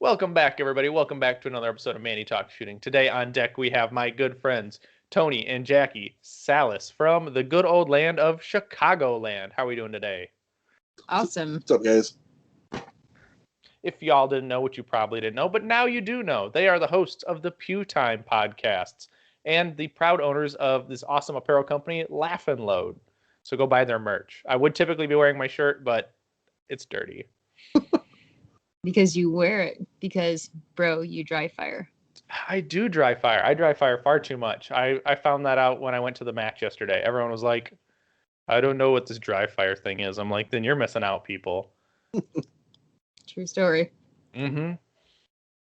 Welcome back, everybody. Welcome back to another episode of Manny Talk Shooting. Today on deck, we have my good friends, Tony and Jaki Sallis from the good old land of Chicagoland. How are we doing today? Awesome. What's up, guys? If y'all didn't know, which you probably didn't know, but now you do know, they are the hosts of the Pew Time podcasts and the proud owners of this awesome apparel company, Laugh and Load. So go buy their merch. I would typically be wearing my shirt, but it's dirty. Because you wear it. Because, bro, you dry fire. I do dry fire. I dry fire far too much. I found that out when I went to the match yesterday. Everyone was like, I don't know what this dry fire thing is. I'm like, then you're missing out, people. True story. Mm-hmm.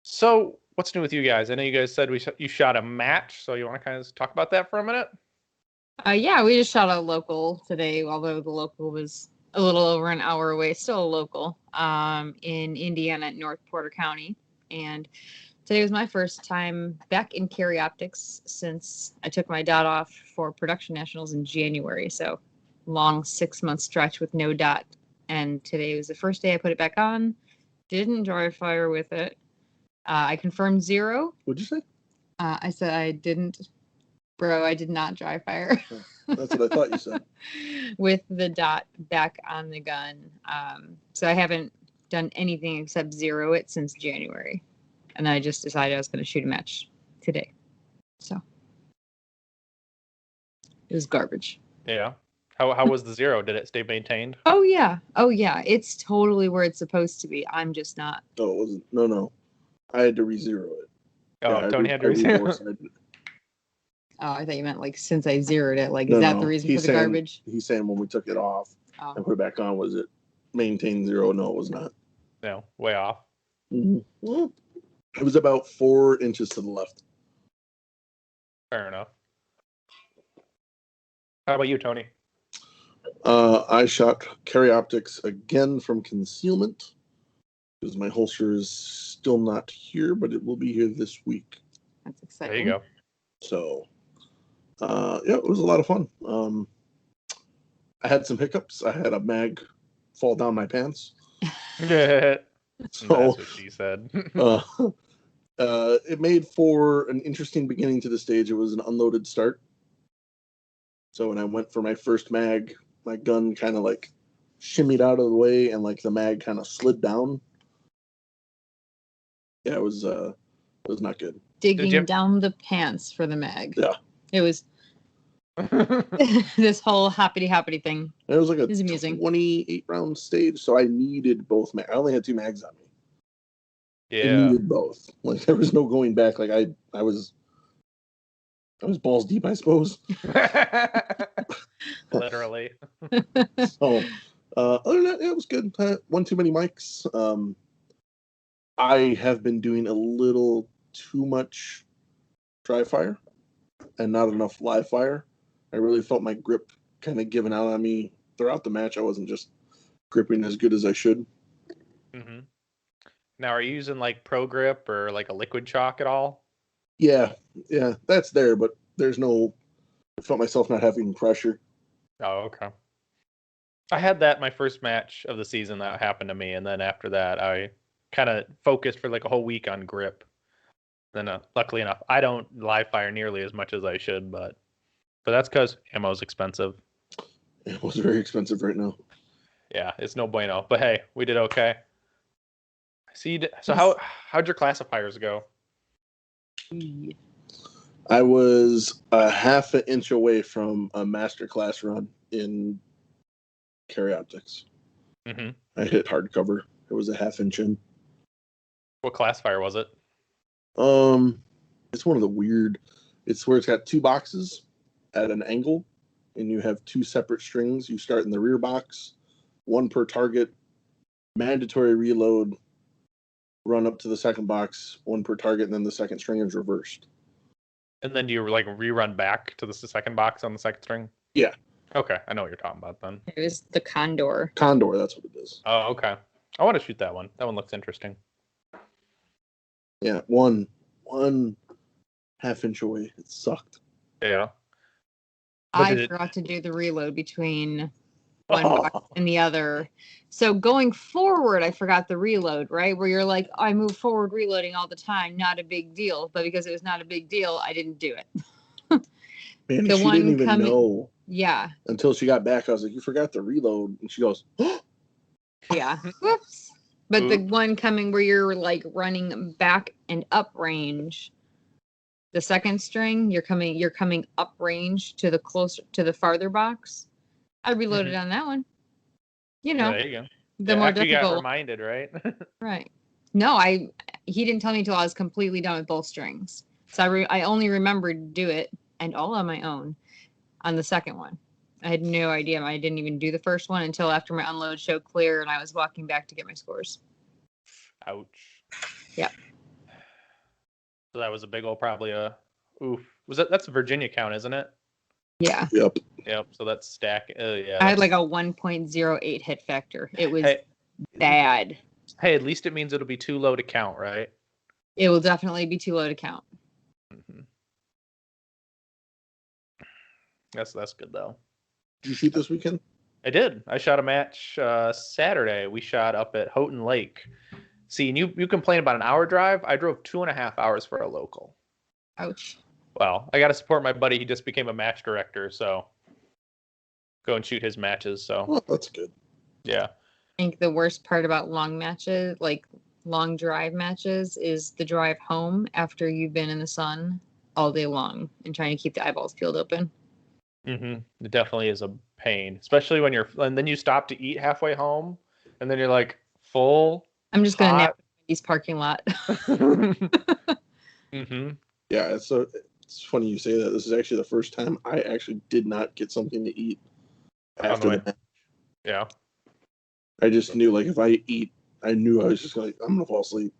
So what's new with you guys? I know you guys said you shot a match, so you want to kind of talk about that for a minute? Yeah, we just shot a local today, although the local was a little over an hour away. Still a local in Indiana at North Porter County. And today was my first time back in carry optics since I took my dot off for production nationals in January. So long 6-month stretch with no dot. And today was the first day I put it back on. Didn't dry fire with it. I confirmed 0. What'd you say? I said I didn't. Bro, I did not dry fire. That's what I thought you said. With the dot back on the gun. So I haven't done anything except 0 it since January. And I just decided I was going to shoot a match today. So it was garbage. Yeah. How was the 0? Did it stay maintained? Oh yeah. It's totally where it's supposed to be. I'm just not. No, it wasn't. No. I had to re-zero it. Oh, yeah, Tony had to re-zero it. Oh, I thought you meant like since I zeroed it. Like, is that the reason for the garbage? He's saying when we took it off and put it back on, was it maintained 0? No, it was not. No, way off. Mm-hmm. Well, it was about 4 inches to the left. Fair enough. How about you, Tony? I shot carry optics again from concealment because my holster is still not here, but it will be here this week. That's exciting. There you go. So, it was a lot of fun. I had some hiccups. I had a mag fall down my pants. That's So, what she said. it made for an interesting beginning to the stage. It was an unloaded start. So when I went for my first mag, my gun kind of like shimmied out of the way and like the mag kind of slid down. Yeah, it was not good. Digging down the pants for the mag. Yeah. It was this whole hoppity thing. It was like a 28-round stage, so I needed both mags. I only had 2 mags on me. Yeah. I needed both. Like there was no going back. Like I was balls deep, I suppose. Literally. So, other than that, it was good. One too many mics. I have been doing a little too much dry fire and not enough live fire. I really felt my grip kind of giving out on me throughout the match. I wasn't just gripping as good as I should. Mm-hmm. Now, are you using like Pro Grip or like a liquid chalk at all? Yeah, that's there, but there's no. I felt myself not having pressure. Oh, okay. I had that my first match of the season that happened to me, and then after that, I kind of focused for like a whole week on grip. Then, luckily enough, I don't live fire nearly as much as I should, but that's because ammo is expensive. It was very expensive right now. Yeah, it's no bueno. But hey, we did okay. So how'd your classifiers go? I was a half an inch away from a master class run in carry optics. Mm-hmm. I hit hardcover. It was a half inch in. What classifier was it? It's one of the weird. It's where it's got 2 boxes at an angle, and you have 2 separate strings. You start in the rear box, 1 per target, mandatory reload, run up to the second box, 1 per target, and then the second string is reversed. And then do you like rerun back to the second box on the second string? Yeah. Okay, I know what you're talking about then. It was the Condor. Condor, that's what it is. Oh, okay. I want to shoot that one. That one looks interesting. Yeah, one half inch away. It sucked. Yeah. I forgot to do the reload between one box in the other. So going forward, I forgot the reload, right? Where you're like, I move forward reloading all the time, not a big deal. But because it was not a big deal, I didn't do it. Man, The she one didn't even coming- know Yeah. until she got back. I was like, you forgot to reload. And she goes, Yeah. Whoops. But the Oops. one coming where you're like running back and up range, the second string, you're coming up range to the farther box. I reloaded on that one. You know, There you go. the more after you got difficult. reminded, right? Right. No, he didn't tell me until I was completely done with both strings. So I only remembered to do it, and all on my own, on the second one. I had no idea. I didn't even do the first one until after my unload showed clear and I was walking back to get my scores. Ouch. Yep. So that was a big old, probably a oof. That's a Virginia count, isn't it? Yeah. yep. Yep. So that's stack. Yeah. I had like a 1.08 hit factor. It was Hey, bad. hey, at least it means it'll be too low to count, right? It will definitely be too low to count. Mm-hmm. That's good though. Did you shoot this weekend? I did. I shot a match Saturday. We shot up at Houghton Lake. See, and you complain about an hour drive. I drove 2.5 hours for a local. Ouch. Well, I got to support my buddy. He just became a match director, so go and shoot his matches. So Oh, that's good. yeah. I think the worst part about long matches, like long drive matches, is the drive home after you've been in the sun all day long and trying to keep the eyeballs peeled open. Mm-hmm. It definitely is a pain, especially when and then you stop to eat halfway home, and then you're like full. I'm just gonna hot. nap in Wendy's parking lot. Mm-hmm. Yeah, it's funny you say that. This is actually the first time I actually did not get something to eat after the match. Yeah. I just knew, like, if I eat, I knew I was just like, I'm gonna fall asleep.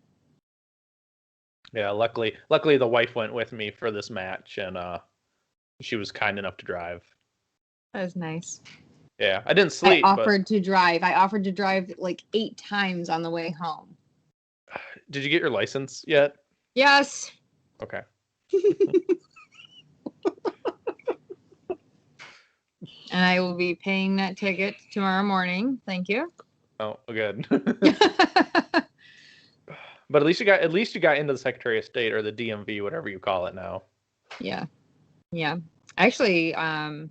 Yeah. Luckily, the wife went with me for this match, and she was kind enough to drive. That was nice. Yeah, I didn't sleep. I offered to drive like 8 times on the way home. Did you get your license yet? Yes. Okay. And I will be paying that ticket tomorrow morning. Thank you. Oh, good. But at least you got into the Secretary of State or the DMV, whatever you call it now. Yeah. Actually, and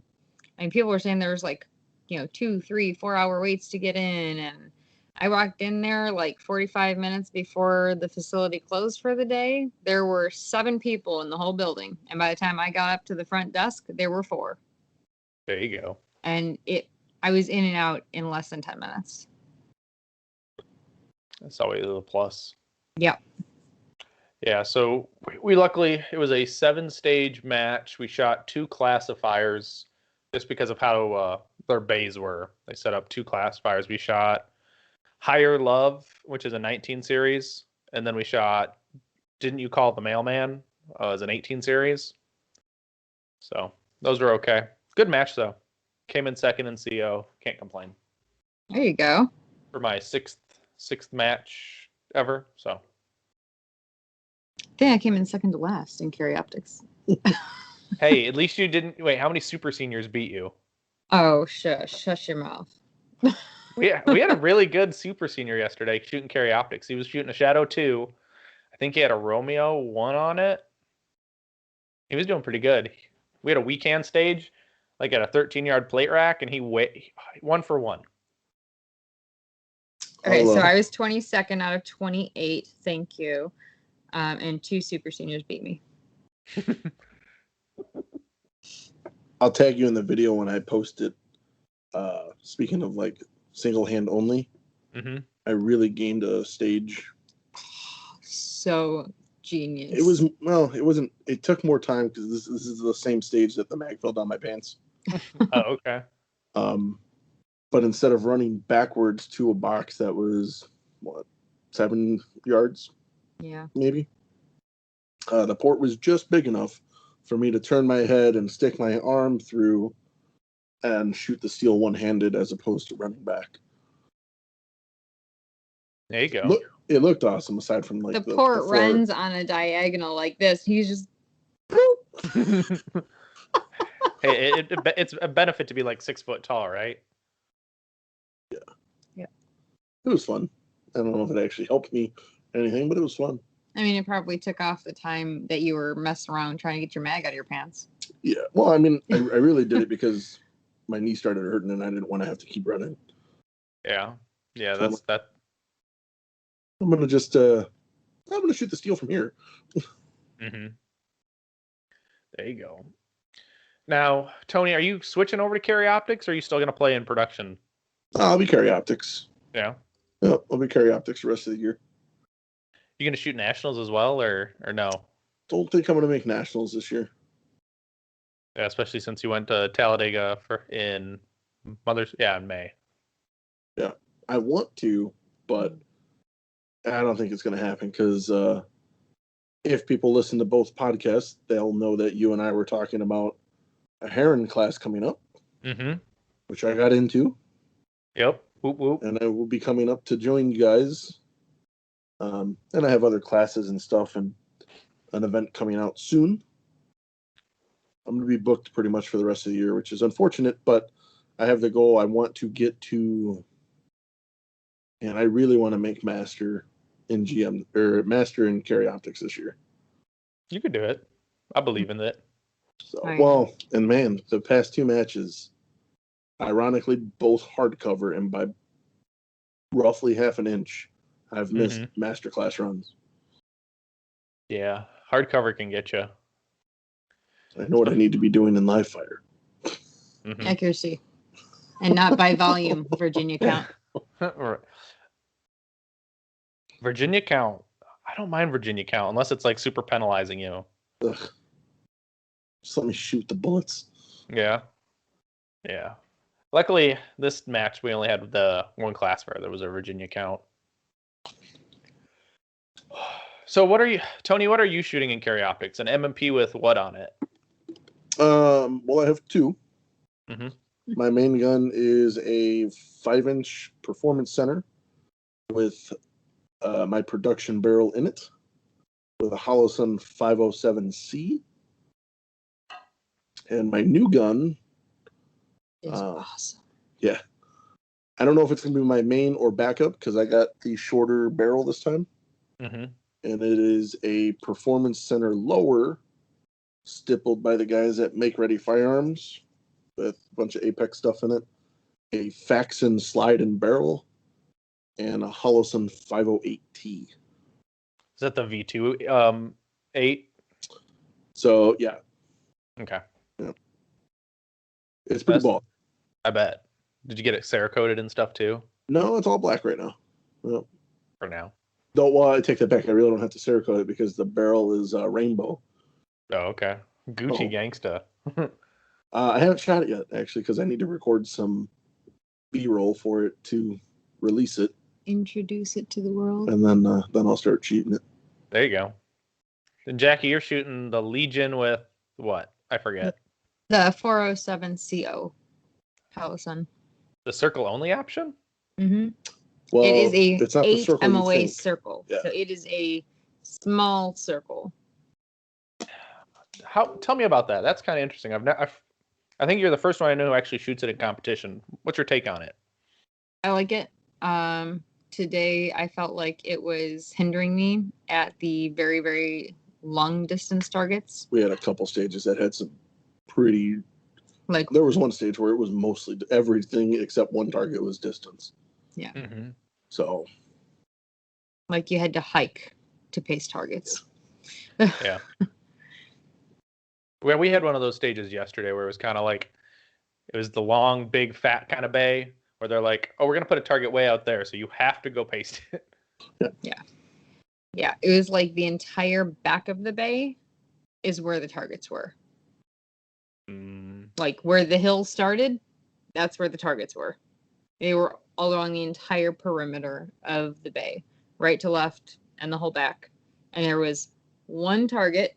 people were saying there was like, 2, 3, 4 hour waits to get in, and I walked in there like 45 minutes before the facility closed for the day. There were 7 people in the whole building, and by the time I got up to the front desk, there were 4. There you go. And I was in and out in less than 10 minutes. That's always a plus. Yep. Yeah, so we luckily, it was a 7-stage match. We shot 2 classifiers just because of how their bays were. They set up 2 classifiers. We shot Higher Love, which is a 19 series, and then we shot Didn't You Call the Mailman as an 18 series. So those were okay. Good match, though. Came in second in CO. Can't complain. There you go. For my sixth match ever, so. I think I came in second to last in carry optics. Hey, at least you didn't. Wait, how many super seniors beat you? Oh, shush your mouth. We had a really good super senior yesterday shooting carry optics. He was shooting a Shadow 2. I think he had a Romeo 1 on it. He was doing pretty good. We had a weekend stage, like at a 13-yard plate rack, and he 1 for 1. Okay, so I was 22nd out of 28. Thank you. And 2 super seniors beat me. I'll tag you in the video when I post it. Speaking of like single hand only, I really gained a stage. So genius. It wasn't. It took more time because this is the same stage that the mag fell down my pants. Oh, okay. But instead of running backwards to a box that was 7 yards, maybe, the port was just big enough for me to turn my head and stick my arm through and shoot the steel one-handed as opposed to running back. There you go. It looked awesome aside from like the port runs on a diagonal like this. He's just boop. Hey, it's a benefit to be like 6 foot tall, right? It was fun. I don't know if it actually helped me anything, but it was fun. I mean, it probably took off the time that you were messing around trying to get your mag out of your pants. Yeah. Well, I mean, I really did it because my knee started hurting and I didn't want to have to keep running. Yeah. Yeah, So that's that. I'm gonna just I'm gonna shoot the steel from here. Mm-hmm. There you go. Now, Tony, are you switching over to carry optics, or are you still going to play in production? I'll be carry optics. Yeah. Yeah, I'll be carry optics the rest of the year. You going to shoot nationals as well, or no? Don't think I'm gonna make nationals this year. Yeah, especially since you went to Talladega in May. Yeah, I want to, but I don't think it's gonna happen because if people listen to both podcasts, they'll know that you and I were talking about a Heron class coming up, which I got into. Yep. Whoop, whoop. And I will be coming up to join you guys. And I have other classes and stuff and an event coming out soon. I'm going to be booked pretty much for the rest of the year, which is unfortunate, but I have the goal I want to get to, and I really want to make Master in GM or Master in Carry Optics this year. You could do it. I believe in it. So, well, and man, the past two matches, ironically, both hardcover, and by roughly half an inch, I've missed masterclass runs. Yeah, hardcover can get you. I know what I need to be doing in live fire. Accuracy. And not by volume, Virginia count. Virginia count. I don't mind Virginia count unless it's like super penalizing you. Ugh. Just let me shoot the bullets. Yeah. Yeah. Luckily, this match we only had the one class where there was a Virginia count. So Tony, what are you shooting in carry optics? An M&P with what on it? Well, I have two. Mm-hmm. My main gun is a 5-inch performance center with my production barrel in it with a Holosun 507C. And my new gun is awesome. Yeah. I don't know if it's going to be my main or backup because I got the shorter barrel this time. And it is a performance center lower stippled by the guys at Make Ready Firearms with a bunch of Apex stuff in it, a Faxon slide and barrel, and a Holosun 508T. Is that the V2 8? So, yeah. Okay. Yeah. It's pretty ball. I bet. Did you get it Cerakoted and stuff too? No, it's all black right now. Yep. For now. Though, well, I take that back. I really don't have to Cerakote it because the barrel is rainbow. Oh, okay. Gucci gangsta. I haven't shot it yet, actually, because I need to record some B-roll for it to release it. Introduce it to the world. And then I'll start cheating it. There you go. Then, Jackie, you're shooting the Legion with what? I forget. The 407CO Holosun. The circle only option? Mm-hmm. Well, it is a it's not 8 the MOA circle. Yeah. So it is a small circle. Tell me about that. That's kind of interesting. I think you're the first one I know who actually shoots it in competition. What's your take on it? I like it. Today I felt like it was hindering me at the very, very long distance targets. We had a couple stages that had some pretty... Like, there was one stage where it was mostly everything except one target was distance. Yeah. So... like you had to hike to pace targets. Yeah. Well, we had one of those stages yesterday where it was kind of like, it was the long, big, fat kind of bay where they're like, oh, we're going to put a target way out there, so you have to go paste it. Yeah. It was like the entire back of the bay is where the targets were. Like where the hill started, that's where the targets were. They were all along the entire perimeter of the bay, right to left and the whole back. And there was one target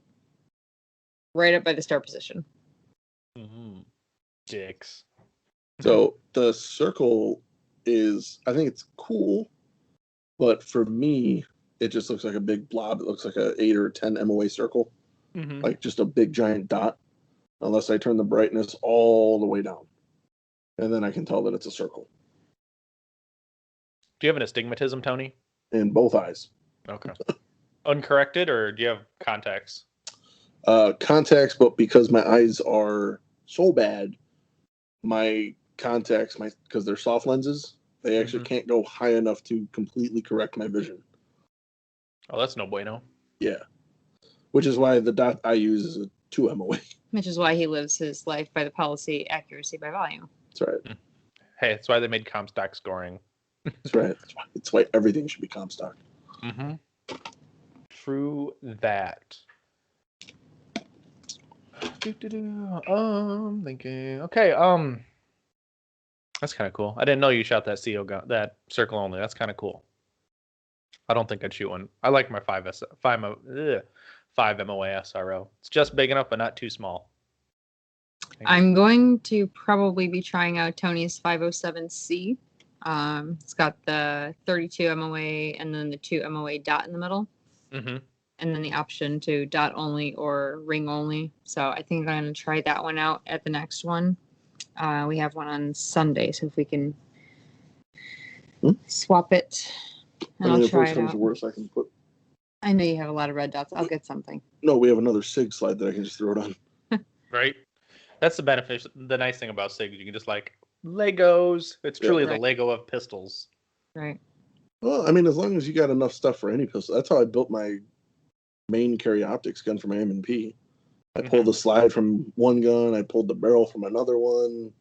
right up by the start position. Dicks. So the circle is, I think it's cool, but for me, it just looks like a big blob. It looks like a 8 or 10 MOA circle, like just a big giant dot, unless I turn the brightness all the way down. And then I can tell that it's a circle. Do you have an astigmatism, Tony? in both eyes. Okay. Uncorrected, or do you have contacts? Contacts, but because my eyes are so bad, my contacts, because they're soft lenses, they actually can't go high enough to completely correct my vision. Oh, that's no bueno. Yeah. Which is why the dot I use is a 2 MOA. Which is why he lives his life by the policy accuracy by volume. That's right. Hey, that's why they made Comstock scoring. That's right. That's why everything should be Comstock. Mm-hmm. True that. Thinking. Okay. That's kind of cool. I didn't know you shot that CO gun, that circle only. That's kind of cool. I don't think I'd shoot one. I like my 5 MOA SRO. It's just big enough, but not too small. I'm going to probably be trying out Tony's 507C. It's got the 32 MOA and then the 2 MOA dot in the middle. Mm-hmm. And then the option to dot only or ring only. So I think I'm going to try that one out at the next one. We have one on Sunday, so if we can swap it, and I'll try it out. Worse, I can put. I know you have a lot of red dots. I'll get something. No, we have another SIG slide that I can just throw it on. Right. That's the benefit. The nice thing about SIG is you can just like Legos. It's truly the Lego of pistols. Right. Well, I mean, as long as you got enough stuff for any pistol. That's how I built my main carry optics gun for my M&P. I pulled the slide from one gun. I pulled the barrel from another one.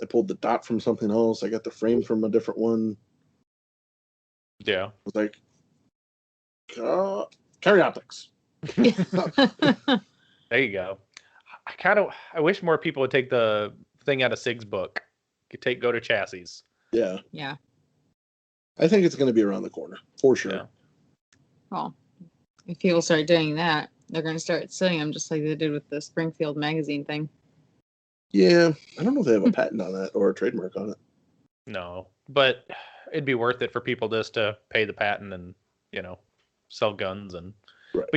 I pulled the dot from something else. I got the frame from a different one. Yeah. I was like, carry optics. There you go. I wish more people would take the thing out of SIG's book. Go to chassis. Yeah. Yeah. I think it's going to be around the corner for sure. Yeah. Well, if people start doing that, they're going to start suing them just like they did with the Springfield magazine thing. Yeah. I don't know if they have a patent on that or a trademark on it. No, but it'd be worth it for people just to pay the patent and, sell guns. But,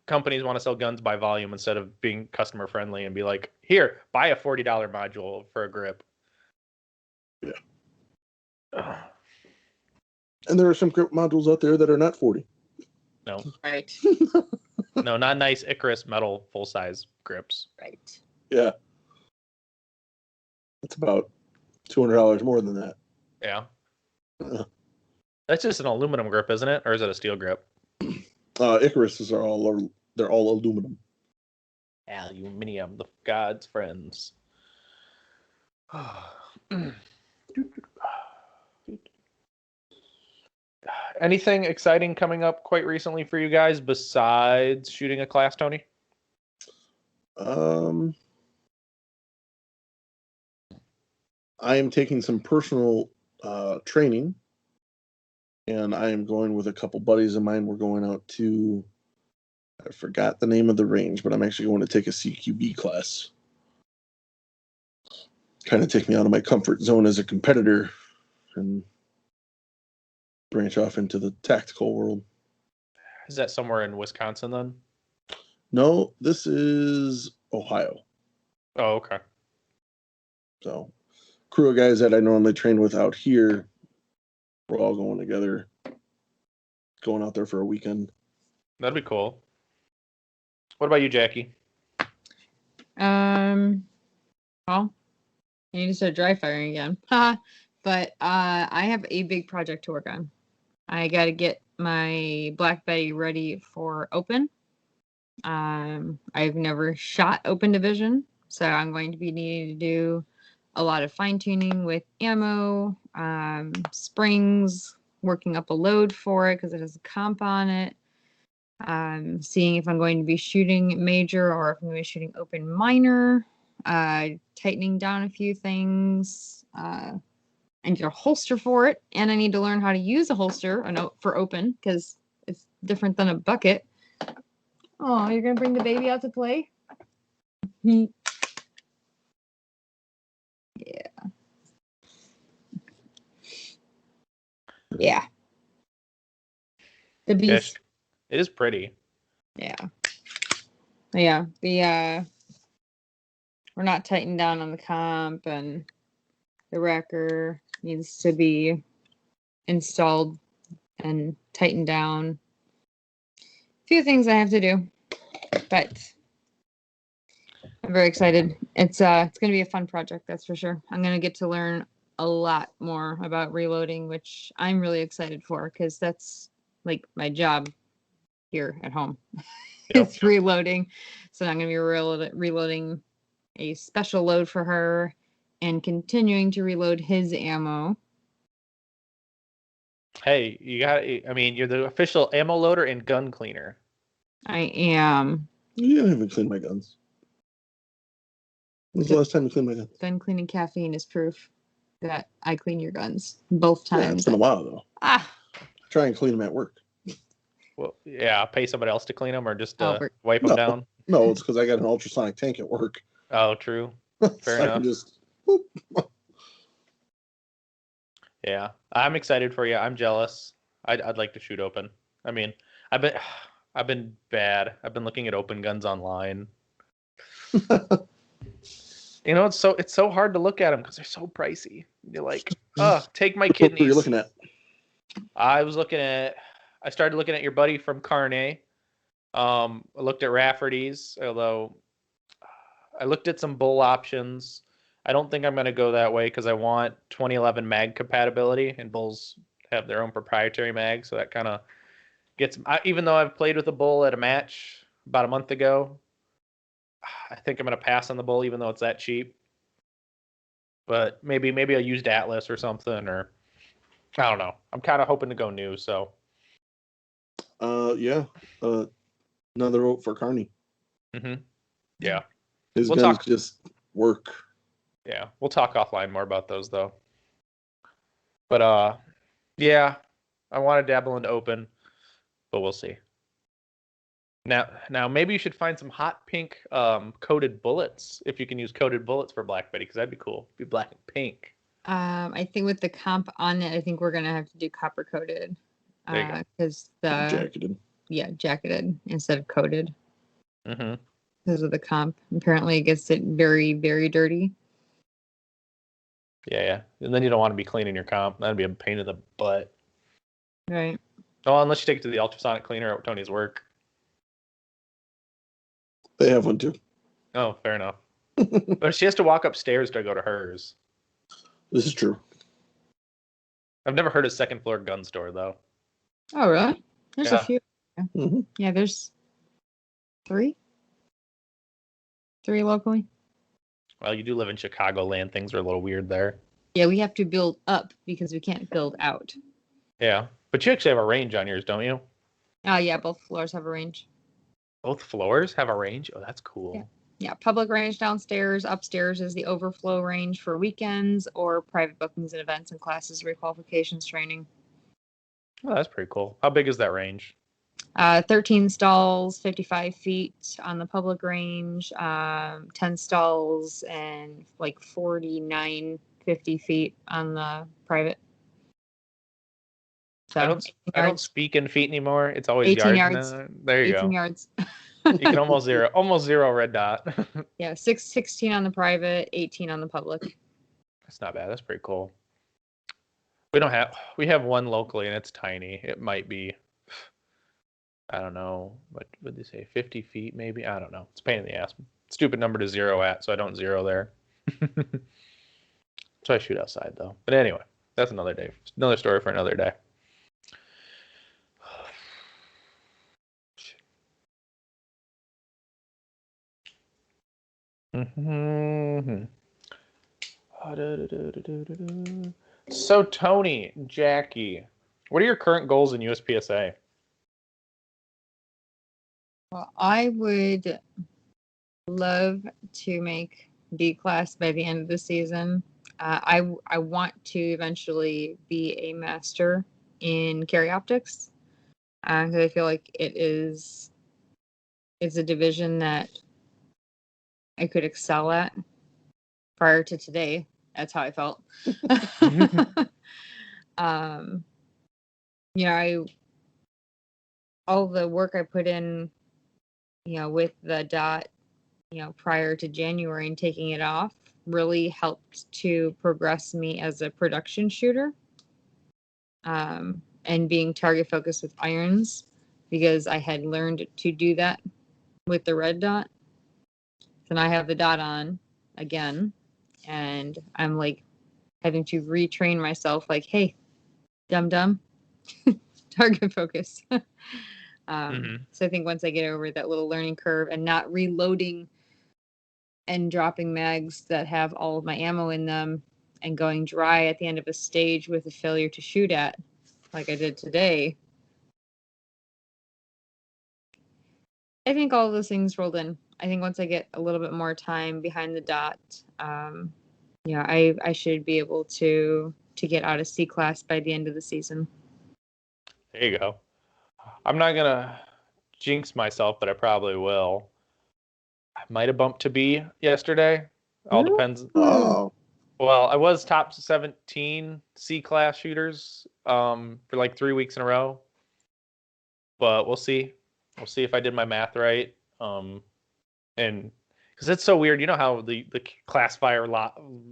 companies want to sell guns by volume instead of being customer friendly and be like, here, buy a $40 module for a grip. Yeah. And there are some grip modules out there that are not 40. No. Right. No, not nice Icarus metal full-size grips. Right. Yeah. It's about $200 more than that. Yeah. That's just an aluminum grip, isn't it? Or is it a steel grip? Icaruses are they're all aluminum. Aluminium, the God's friends. Anything exciting coming up quite recently for you guys besides shooting a class, Tony? I am taking some personal training, and I am going with a couple buddies of mine. We're going out to, I forgot the name of the range, but I'm actually going to take a CQB class. Kind of take me out of my comfort zone as a competitor and branch off into the tactical world. Is that somewhere in Wisconsin then? No, this is Ohio. Oh, okay. So, crew of guys that I normally train with out here, we're all going together, going out there for a weekend. That'd be cool. What about you, Jackie? Well, I need to start dry firing again. But I have a big project to work on. I got to get my Black Betty ready for open. I've never shot open division, so I'm going to be needing to do a lot of fine tuning with ammo, springs, working up a load for it because it has a comp on it. Seeing if I'm going to be shooting major or if I'm going to be shooting open minor. Tightening down a few things. I need a holster for it, and I need to learn how to use a holster for open because it's different than a bucket. Oh, you're gonna bring the baby out to play? Yeah. Yeah. The beast. It is pretty. Yeah. Yeah. We're not tightened down on the comp, and the wrecker needs to be installed and tightened down. A few things I have to do, but I'm very excited. It's going to be a fun project, that's for sure. I'm going to get to learn a lot more about reloading, which I'm really excited for because that's like my job here at home. Yep. It's reloading. So I'm going to be reloading a special load for her and continuing to reload his ammo. Hey, I mean, you're the official ammo loader and gun cleaner. I am. Yeah, I haven't cleaned my guns. When's the last time you cleaned my guns? Gun cleaning caffeine is proof that I clean your guns both times. Yeah, it's been a while though. Try and clean them at work. Well, yeah, pay somebody else to clean them or just wipe No. them down. No, it's because I got an ultrasonic tank at work. Oh, true. Fair So I enough. can just, whoop. Yeah, I'm excited for you. I'm jealous. I'd like to shoot open. I mean, I've been bad. I've been looking at open guns online. You know, it's so hard to look at them because they're so pricey. You're like, take my kidneys. What are you looking at? I started looking at your buddy from Carne. I looked at Rafferty's, although I looked at some bull options. I don't think I'm going to go that way because I want 2011 mag compatibility, and bulls have their own proprietary mag, so that kind of gets. Even though I've played with a bull at a match about a month ago, I think I'm going to pass on the bull, even though it's that cheap. But maybe a used Atlas or something, or I don't know. I'm kind of hoping to go new. So. Yeah. Another vote for Carney. Mm-hmm. Yeah. His guns just work. Yeah, we'll talk offline more about those though. But yeah, I want to dabble into open, but we'll see. Now maybe you should find some hot pink coated bullets if you can use coated bullets for Black Betty, because that'd be cool. It'd be black and pink. I think with the comp on it, I think we're gonna have to do copper coated. Because jacketed. Yeah, jacketed instead of coated. Mm-hmm. Because of the comp. Apparently it gets it very, very dirty. Yeah. And then you don't want to be cleaning your comp. That'd be a pain in the butt. Right. Oh, unless you take it to the ultrasonic cleaner at Tony's work. They have one too. Oh, fair enough. But she has to walk upstairs to go to hers. This is true. I've never heard of second floor gun store though. Oh, really? There's a few. Mm-hmm. Yeah, there's 3. 3 locally. Well, you do live in Chicagoland. Things are a little weird there. Yeah, we have to build up because we can't build out. Yeah, but you actually have a range on yours, don't you? Yeah, both floors have a range. Both floors have a range? Oh, that's cool. Yeah, public range downstairs. Upstairs is the overflow range for weekends or private bookings and events and classes, requalifications, training. Oh, that's pretty cool. How big is that range? 13 stalls, 55 feet on the public range, 10 stalls, and like 49, 50 feet on the private. So I don't speak in feet anymore. It's always 18 yards. yards. There you 18 go. yards. You can almost zero red dot. Yeah, 16 on the private, 18 on the public. That's not bad. That's pretty cool. We have one locally and it's tiny. It might be, I don't know, what would they say, 50 feet maybe? I don't know. It's a pain in the ass. Stupid number to zero at, so I don't zero there. So I shoot outside though. But anyway, that's another day. Another story for another day. Mm-hmm. So Tony, Jaki, what are your current goals in USPSA? Well, I would love to make B class by the end of the season. I want to eventually be a master in carry optics. Because I feel like it's a division that I could excel at. Prior to today, that's how I felt. All the work I put in, with the dot, prior to January and taking it off really helped to progress me as a production shooter. and being target focused with irons because I had learned to do that with the red dot. So now I have the dot on again, and I'm like having to retrain myself like, hey, dum target focus. So I think once I get over that little learning curve and not reloading and dropping mags that have all of my ammo in them and going dry at the end of a stage with a failure to shoot at, like I did today, I think all of those things rolled in. I think once I get a little bit more time behind the dot, I should be able to get out of C class by the end of the season. There you go. I'm not gonna jinx myself, but I probably will. I might have bumped to B yesterday. All depends. Oh. Well, I was top 17 C class shooters for like 3 weeks in a row. But we'll see. We'll see if I did my math right. And because it's so weird, you know how the classifier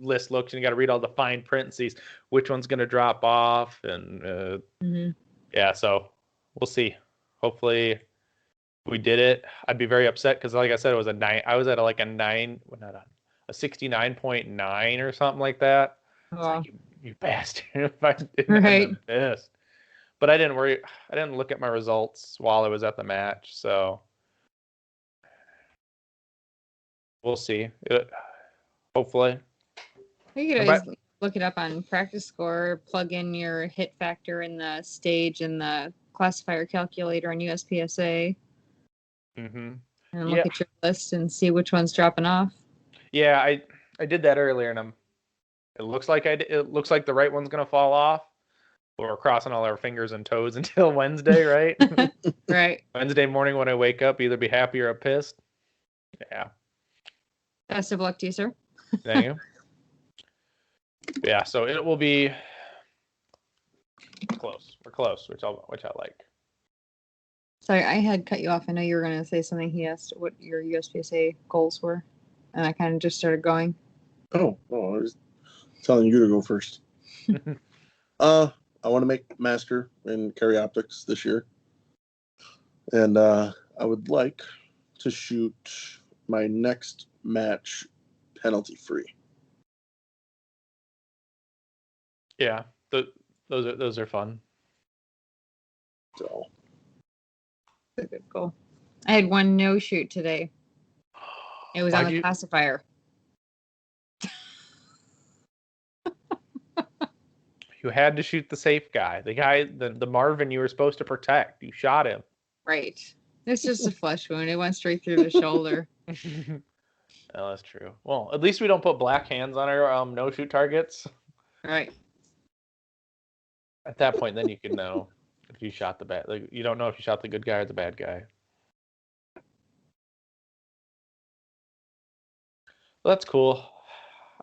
list looks, and you got to read all the fine print and see which one's going to drop off, and yeah. So we'll see. Hopefully, we did it. I'd be very upset because, like I said, it was a 9. I was at a 69.9 or something like that. Wow. It's like, you bastard! If I didn't, I'm pissed. But I didn't worry. I didn't look at my results while I was at the match, so we'll see. Hopefully. You could always look it up on Practice Score, plug in your hit factor in the stage and the classifier calculator on USPSA, and look at your list and see which one's dropping off. Yeah, I did that earlier, and it looks like it looks like the right one's gonna fall off. We're crossing all our fingers and toes until Wednesday, right? Right. Wednesday morning when I wake up, either be happy or pissed. Yeah. Best of luck to you, sir. Thank you. Yeah, so it will be close. We're close, which I like. Sorry, I had cut you off. I know you were going to say something. He asked what your USPSA goals were, and I kind of just started going. Oh, I was telling you to go first. I want to make Master in Carry Optics this year. And I would like to shoot my next match penalty-free. Yeah, those are fun. So. Good goal. I had one no-shoot today. It was on the classifier. You had to shoot the safe guy. The guy, the Marvin you were supposed to protect. You shot him. Right. It's just a flesh wound. It went straight through the shoulder. Oh, that's true. Well, at least we don't put black hands on our no-shoot targets. Right. At that point, then you can know if you shot the bad. Like, you don't know if you shot the good guy or the bad guy. Well, that's cool.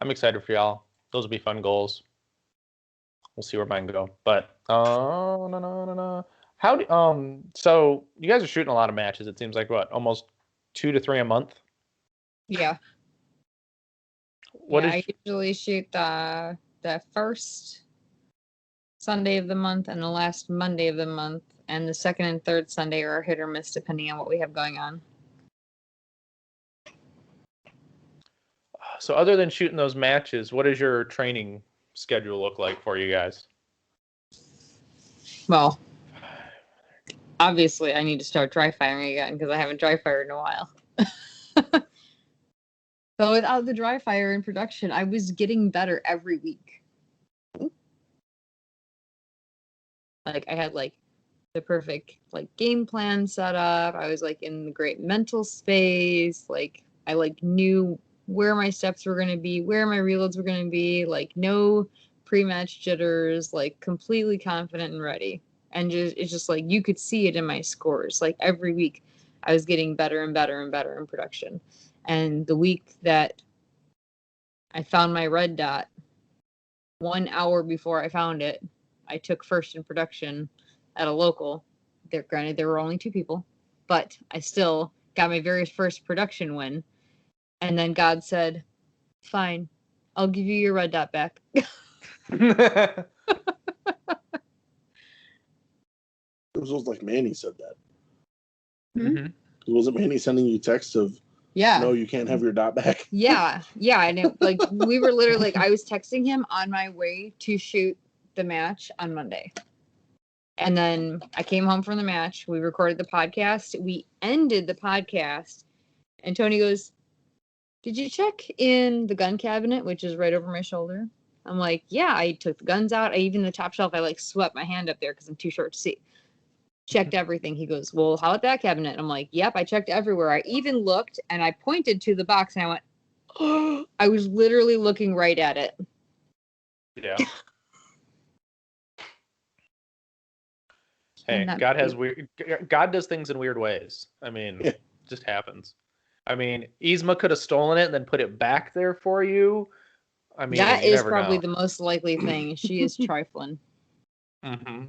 I'm excited for y'all. Those will be fun goals. We'll see where mine go. But no. How do so you guys are shooting a lot of matches, it seems like what, almost 2 to 3 a month? Yeah. I usually shoot the first Sunday of the month and the last Monday of the month, and the second and third Sunday are hit or miss depending on what we have going on. So other than shooting those matches, what does your training schedule look like for you guys? Well, obviously I need to start dry firing again because I haven't dry fired in a while. So without the dry fire in production, I was getting better every week. Like I had like the perfect like game plan set up. I was like in the great mental space. Like I like knew where my steps were going to be, where my reloads were going to be, like no pre-match jitters, like completely confident and ready. And it's just like you could see it in my scores. Like every week I was getting better and better and better in production. And the week that I found my red dot, 1 hour before I found it, I took first in production at a local. Granted, there were only 2 people, but I still got my very first production win. And then God said, fine, I'll give you your red dot back. It was like Manny said that. Mm-hmm. Wasn't Manny sending you texts of, Yeah. no, you can't have your dot back? Yeah. And we were literally I was texting him on my way to shoot the match on Monday. And then I came home from the match. We recorded the podcast. We ended the podcast. And Tony goes, "Did you check in the gun cabinet, which is right over my shoulder?" I'm like, "Yeah, I took the guns out. Even the top shelf, I swept my hand up there because I'm too short to see. Checked everything." He goes, "Well, how about that cabinet?" I'm like, "Yep, I checked everywhere. I even looked," and I pointed to the box and I went, "Oh," I was literally looking right at it. Yeah. Hey, God does things in weird ways. I mean, it just happens. I mean, Yzma could have stolen it and then put it back there for you. I mean, that is probably the most likely thing. She is trifling. Mm-hmm.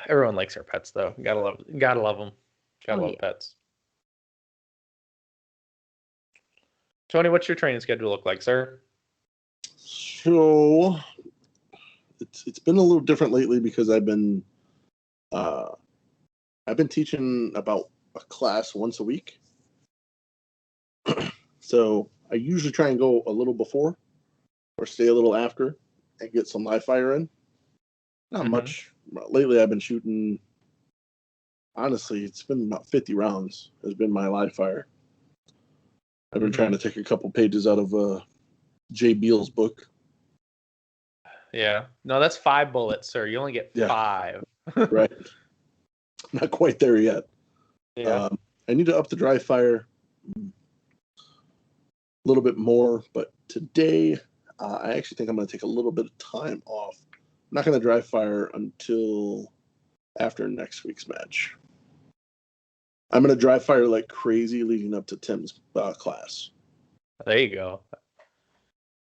Everyone likes their pets, though. Gotta love them. Gotta love pets. Tony, what's your training schedule look like, sir? So it's been a little different lately because I've been teaching about a class once a week. So I usually try and go a little before or stay a little after and get some live fire in. Not much. Lately I've been shooting, honestly, it's been about 50 rounds has been my live fire. I've been trying to take a couple pages out of Jay Beal's book. Yeah. No, that's 5 bullets, sir. You only get 5. Right. Not quite there yet. Yeah. I need to up the dry fire a little bit more, but today I actually think I'm going to take a little bit of time off. I'm not going to dry fire until after next week's match. I'm going to dry fire like crazy leading up to Tim's class. There you go.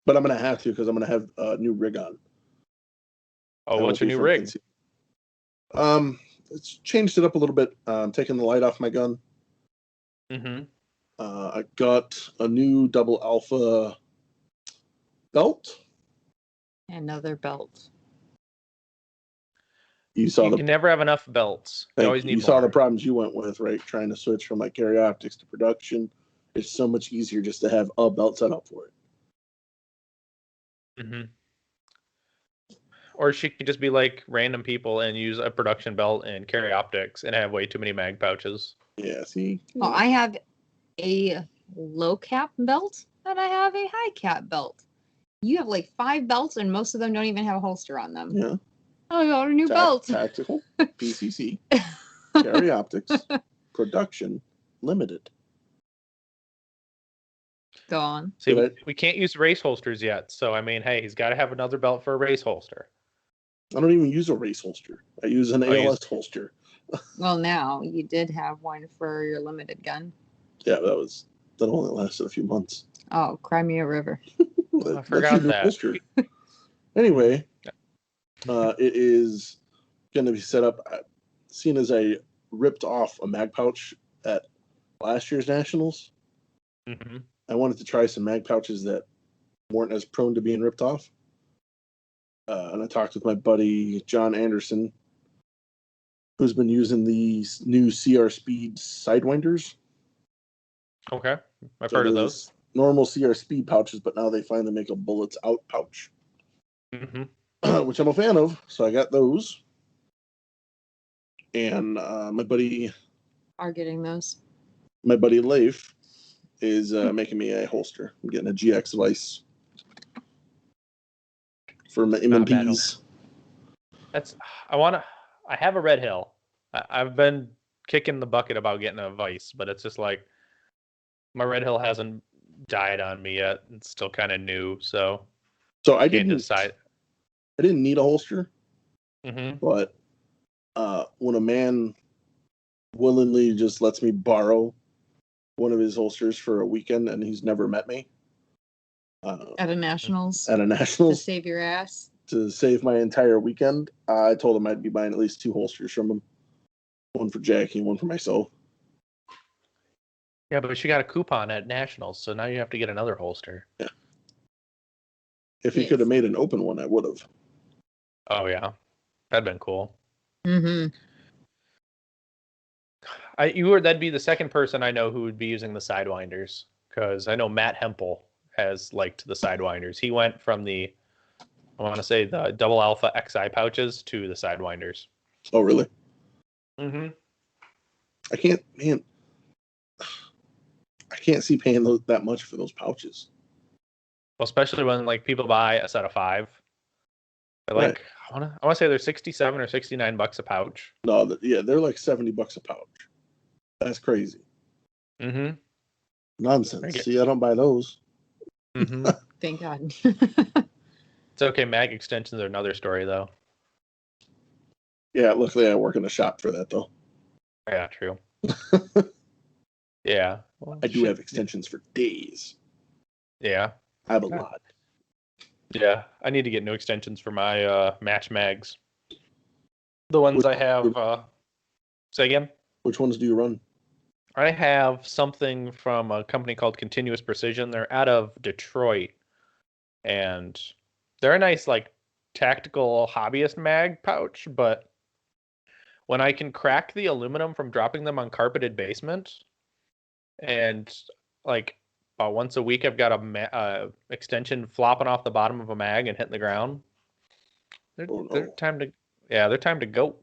But I'm going to have to because I'm going to have a new rig on. Oh, what's your new rig? It's changed it up a little bit. I'm taking the light off my gun. I got a new double alpha belt. Another belt. You can never have enough belts. You always need more. You saw the problems you went with, right? Trying to switch from carry optics to production. It's so much easier just to have a belt set up for it. Or she could just be like random people and use a production belt and carry optics and have way too many mag pouches. Yeah, see? Oh, I have a low cap belt and I have a high cap belt. You have 5 belts and most of them don't even have a holster on them. Yeah. Oh, I got a new belt. Tactical, PCC, carry optics, production, limited. Go on. See, we can't use race holsters yet. So, I mean, hey, he's got to have another belt for a race holster. I don't even use a race holster. I use an ALS holster. Well, now you did have one for your limited gun. Yeah, that only lasted a few months. Oh, Crimea River. I forgot that. Holster. Anyway, it is going to be set up. Seeing as I ripped off a mag pouch at last year's Nationals, I wanted to try some mag pouches that weren't as prone to being ripped off. And I talked with my buddy John Anderson, who's been using these new CR Speed Sidewinders. Okay, I've heard of those. Normal CR Speed pouches, but now they finally make a bullets out pouch, which I'm a fan of. So I got those, and my buddy are getting those. My buddy Leif is making me a holster. I'm getting a GX device for my MMPs. I have a Red Hill. I've been kicking the bucket about getting a Vice, but it's just my Red Hill hasn't died on me yet. It's still kind of new, so I didn't decide. I didn't need a holster, but when a man willingly just lets me borrow one of his holsters for a weekend and he's never met me, at a Nationals to save your ass, to save my entire weekend, I told him I'd be buying at least 2 holsters from him, one for Jackie, one for myself. Yeah, but she got a coupon at Nationals, so now you have to get another holster. Yeah. If he could have made an open one, I would have. Oh yeah, that'd been cool. Mm-hmm. That'd be the second person I know who would be using the Sidewinders, because I know Matt Hempel has liked the Sidewinders. He went from I want to say the Double Alpha XI pouches to the Sidewinders. Oh, really? Mm-hmm. I can't, man. I can't see paying that much for those pouches. Well, especially when like people buy a set of 5. They're Right. like, I want to say they're $67 or $69 a pouch. No, they're like $70 a pouch. That's crazy. Mm-hmm. Nonsense. See, I don't buy those. Mm-hmm. Thank God. It's okay. Mag extensions are another story, though. Yeah, luckily I work in a shop for that, though. Yeah, true. Yeah. Well, I do have extensions for days. Yeah. I have a lot. Yeah, I need to get new extensions for my match mags. The ones I have. Say again? Which ones do you run? I have something from a company called Continuous Precision. They're out of Detroit, and they're a nice like tactical hobbyist mag pouch. But when I can crack the aluminum from dropping them on carpeted basement, and like once a week I've got a extension flopping off the bottom of a mag and hitting the ground. They're time to go.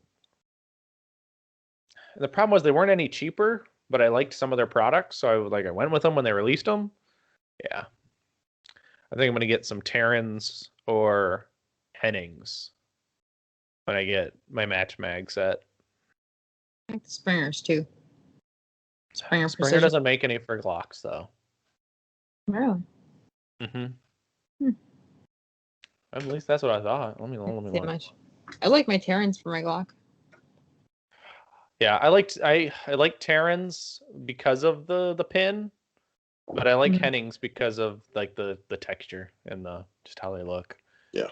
And the problem was they weren't any cheaper, but I liked some of their products, so I went with them when they released them. Yeah, I think I'm gonna get some Terrans or Hennings when I get my match mag set. I like the Springers too. Springer doesn't make any for Glocks though. Really? Mm-hmm. At least that's what I thought. Let me look. Much. I like my Terrans for my Glock. Yeah, I like Terrans because of the pin, but I like Hennings because of like the texture and just how they look. Yeah.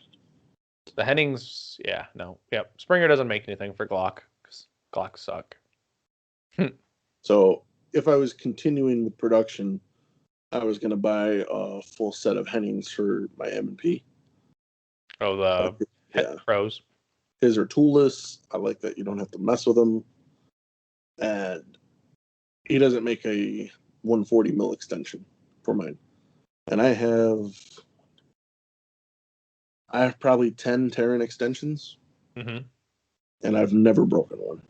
The Hennings, yeah, no. Yep. Springer doesn't make anything for Glock because Glocks suck. So if I was continuing with production, I was going to buy a full set of Hennings for my M&P. Oh, the Pros. His are toolless. I like that you don't have to mess with them. And he doesn't make a 140 mil extension for mine. And I have probably 10 Terran extensions. Mm-hmm. And I've never broken one.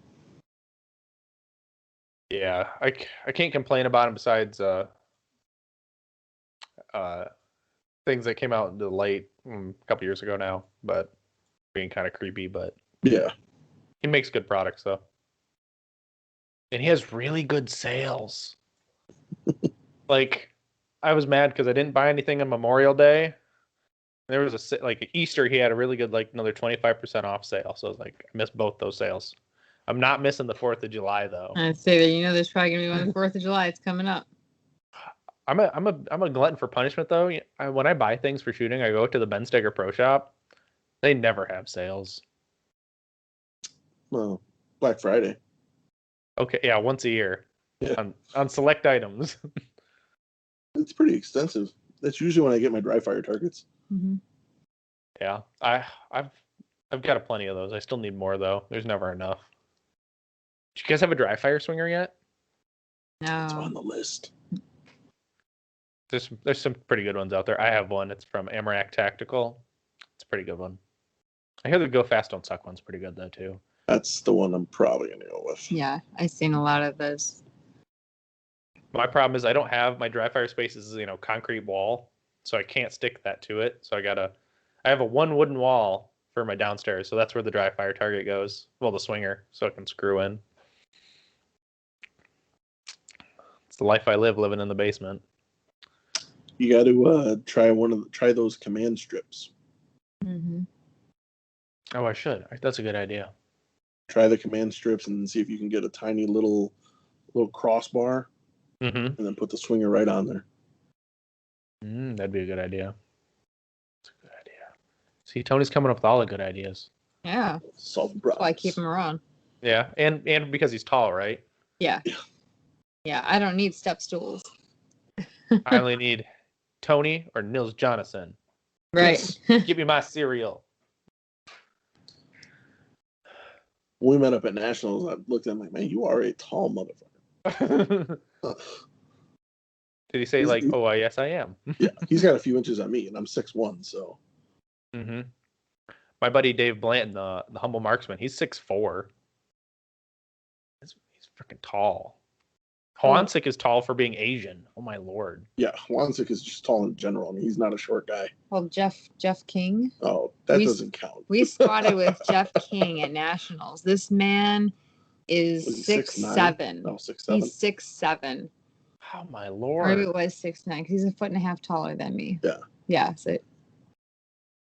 Yeah, I can't complain about them besides things that came out into the light a couple years ago now, but being kind of creepy. But yeah, he makes good products though, and he has really good sales. Like, I was mad because I didn't buy anything on Memorial Day. There was Easter, he had a really good another 25% off sale. So I was like, I missed both those sales. I'm not missing the 4th of July though. I'd say that there's probably gonna be one on the 4th of July. It's coming up. I'm a glutton for punishment though. When I buy things for shooting, I go to the Ben Steger Pro Shop. They never have sales. Well, Black Friday. Okay, yeah, once a year. Yeah. On select items. It's pretty extensive. That's usually when I get my dry fire targets. Mm-hmm. Yeah, I've got plenty of those. I still need more though. There's never enough. Do you guys have a dry fire swinger yet? No. It's on the list. There's some pretty good ones out there. I have one. It's from Amarak Tactical. It's a pretty good one. I hear the Go Fast Don't Suck one's pretty good though too. That's the one I'm probably gonna go with. Yeah, I've seen a lot of those. My problem is I don't have my dry fire spaces, concrete wall, so I can't stick that to it. So I have a one wooden wall for my downstairs, so that's where the dry fire target goes. Well, the swinger, so it can screw in. It's the life I live, living in the basement. You got to try those command strips. Mm-hmm. Oh, I should. That's a good idea. Try the command strips and see if you can get a tiny little crossbar, and then put the swinger right on there. That'd be a good idea. That's a good idea. See, Tony's coming up with all the good ideas. Yeah. Solving That's problems. why I keep him around. Yeah, and because he's tall, right? Yeah. Yeah, I don't need step stools. I only need Tony or Nils Jonathan. Right. Give me my cereal. When we met up at Nationals, I looked at him like, man, you are a tall motherfucker. Did he say like, "Oh, yes, I am"? Yeah, he's got a few inches on me, and I'm 6'1", so. Mm-hmm. My buddy Dave Blanton, the humble marksman, he's 6'4". He's freaking tall. Hwansik is tall for being Asian. Oh my lord. Yeah, Hwansik is just tall in general. I mean, he's not a short guy. Well, Jeff King. Oh, that doesn't count. We squatted with Jeff King at Nationals. This man is 6'7". Oh, 6'7". He's 6'7". Oh my Or lord. maybe it was 6'9", because he's a foot and a half taller than me. Yeah. Yeah. So.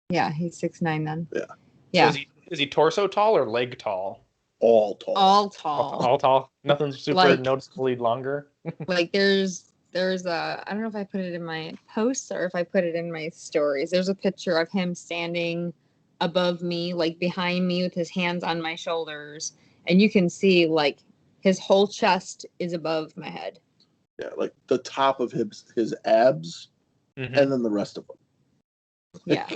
Yeah, he's 6'9" then. Yeah. Yeah. So is he torso tall or leg tall? All tall. All tall. All tall. Nothing super noticeably longer. Like there's a, I don't know if I put it in my posts or if I put it in my stories. There's a picture of him standing above me, like behind me with his hands on my shoulders. And you can see like his whole chest is above my head. Yeah, like the top of his abs and then the rest of them. Yeah.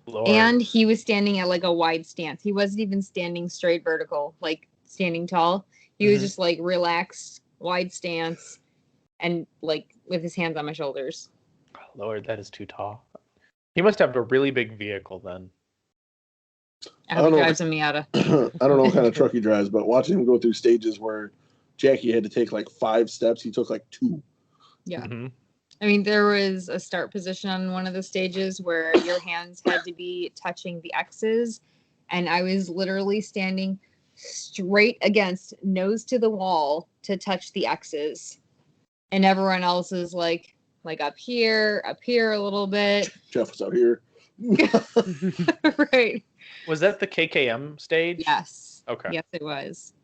Lord. And he was standing at like a wide stance. He wasn't even standing straight vertical, like standing tall. He was just like relaxed, wide stance, and like with his hands on my shoulders. Lord, that is too tall. He must have a really big vehicle then. I hope he drives a Miata. I don't know what kind of truck he drives, but watching him go through stages where Jackie had to take like 5 steps, he took like 2. Yeah. Mm-hmm. I mean, there was a start position on one of the stages where your hands had to be touching the X's, and I was literally standing straight against, nose to the wall, to touch the X's, and everyone else is like up here a little bit. Jeff was out here. Right. Was that the KKM stage? Yes. Okay. Yes, it was.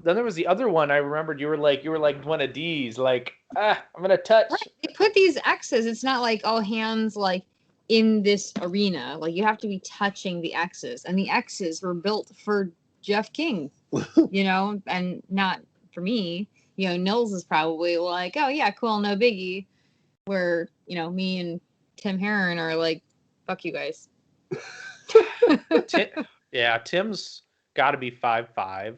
Then there was the other one. I remembered you were like one of these, like, I'm gonna touch. Right. They put these X's. It's not like all hands like in this arena. Like you have to be touching the X's, and the X's were built for Jeff King, and not for me. Nils is probably like, oh yeah, cool, no biggie. Where me and Tim Herron are like, fuck you guys. Tim's got to be 5'5".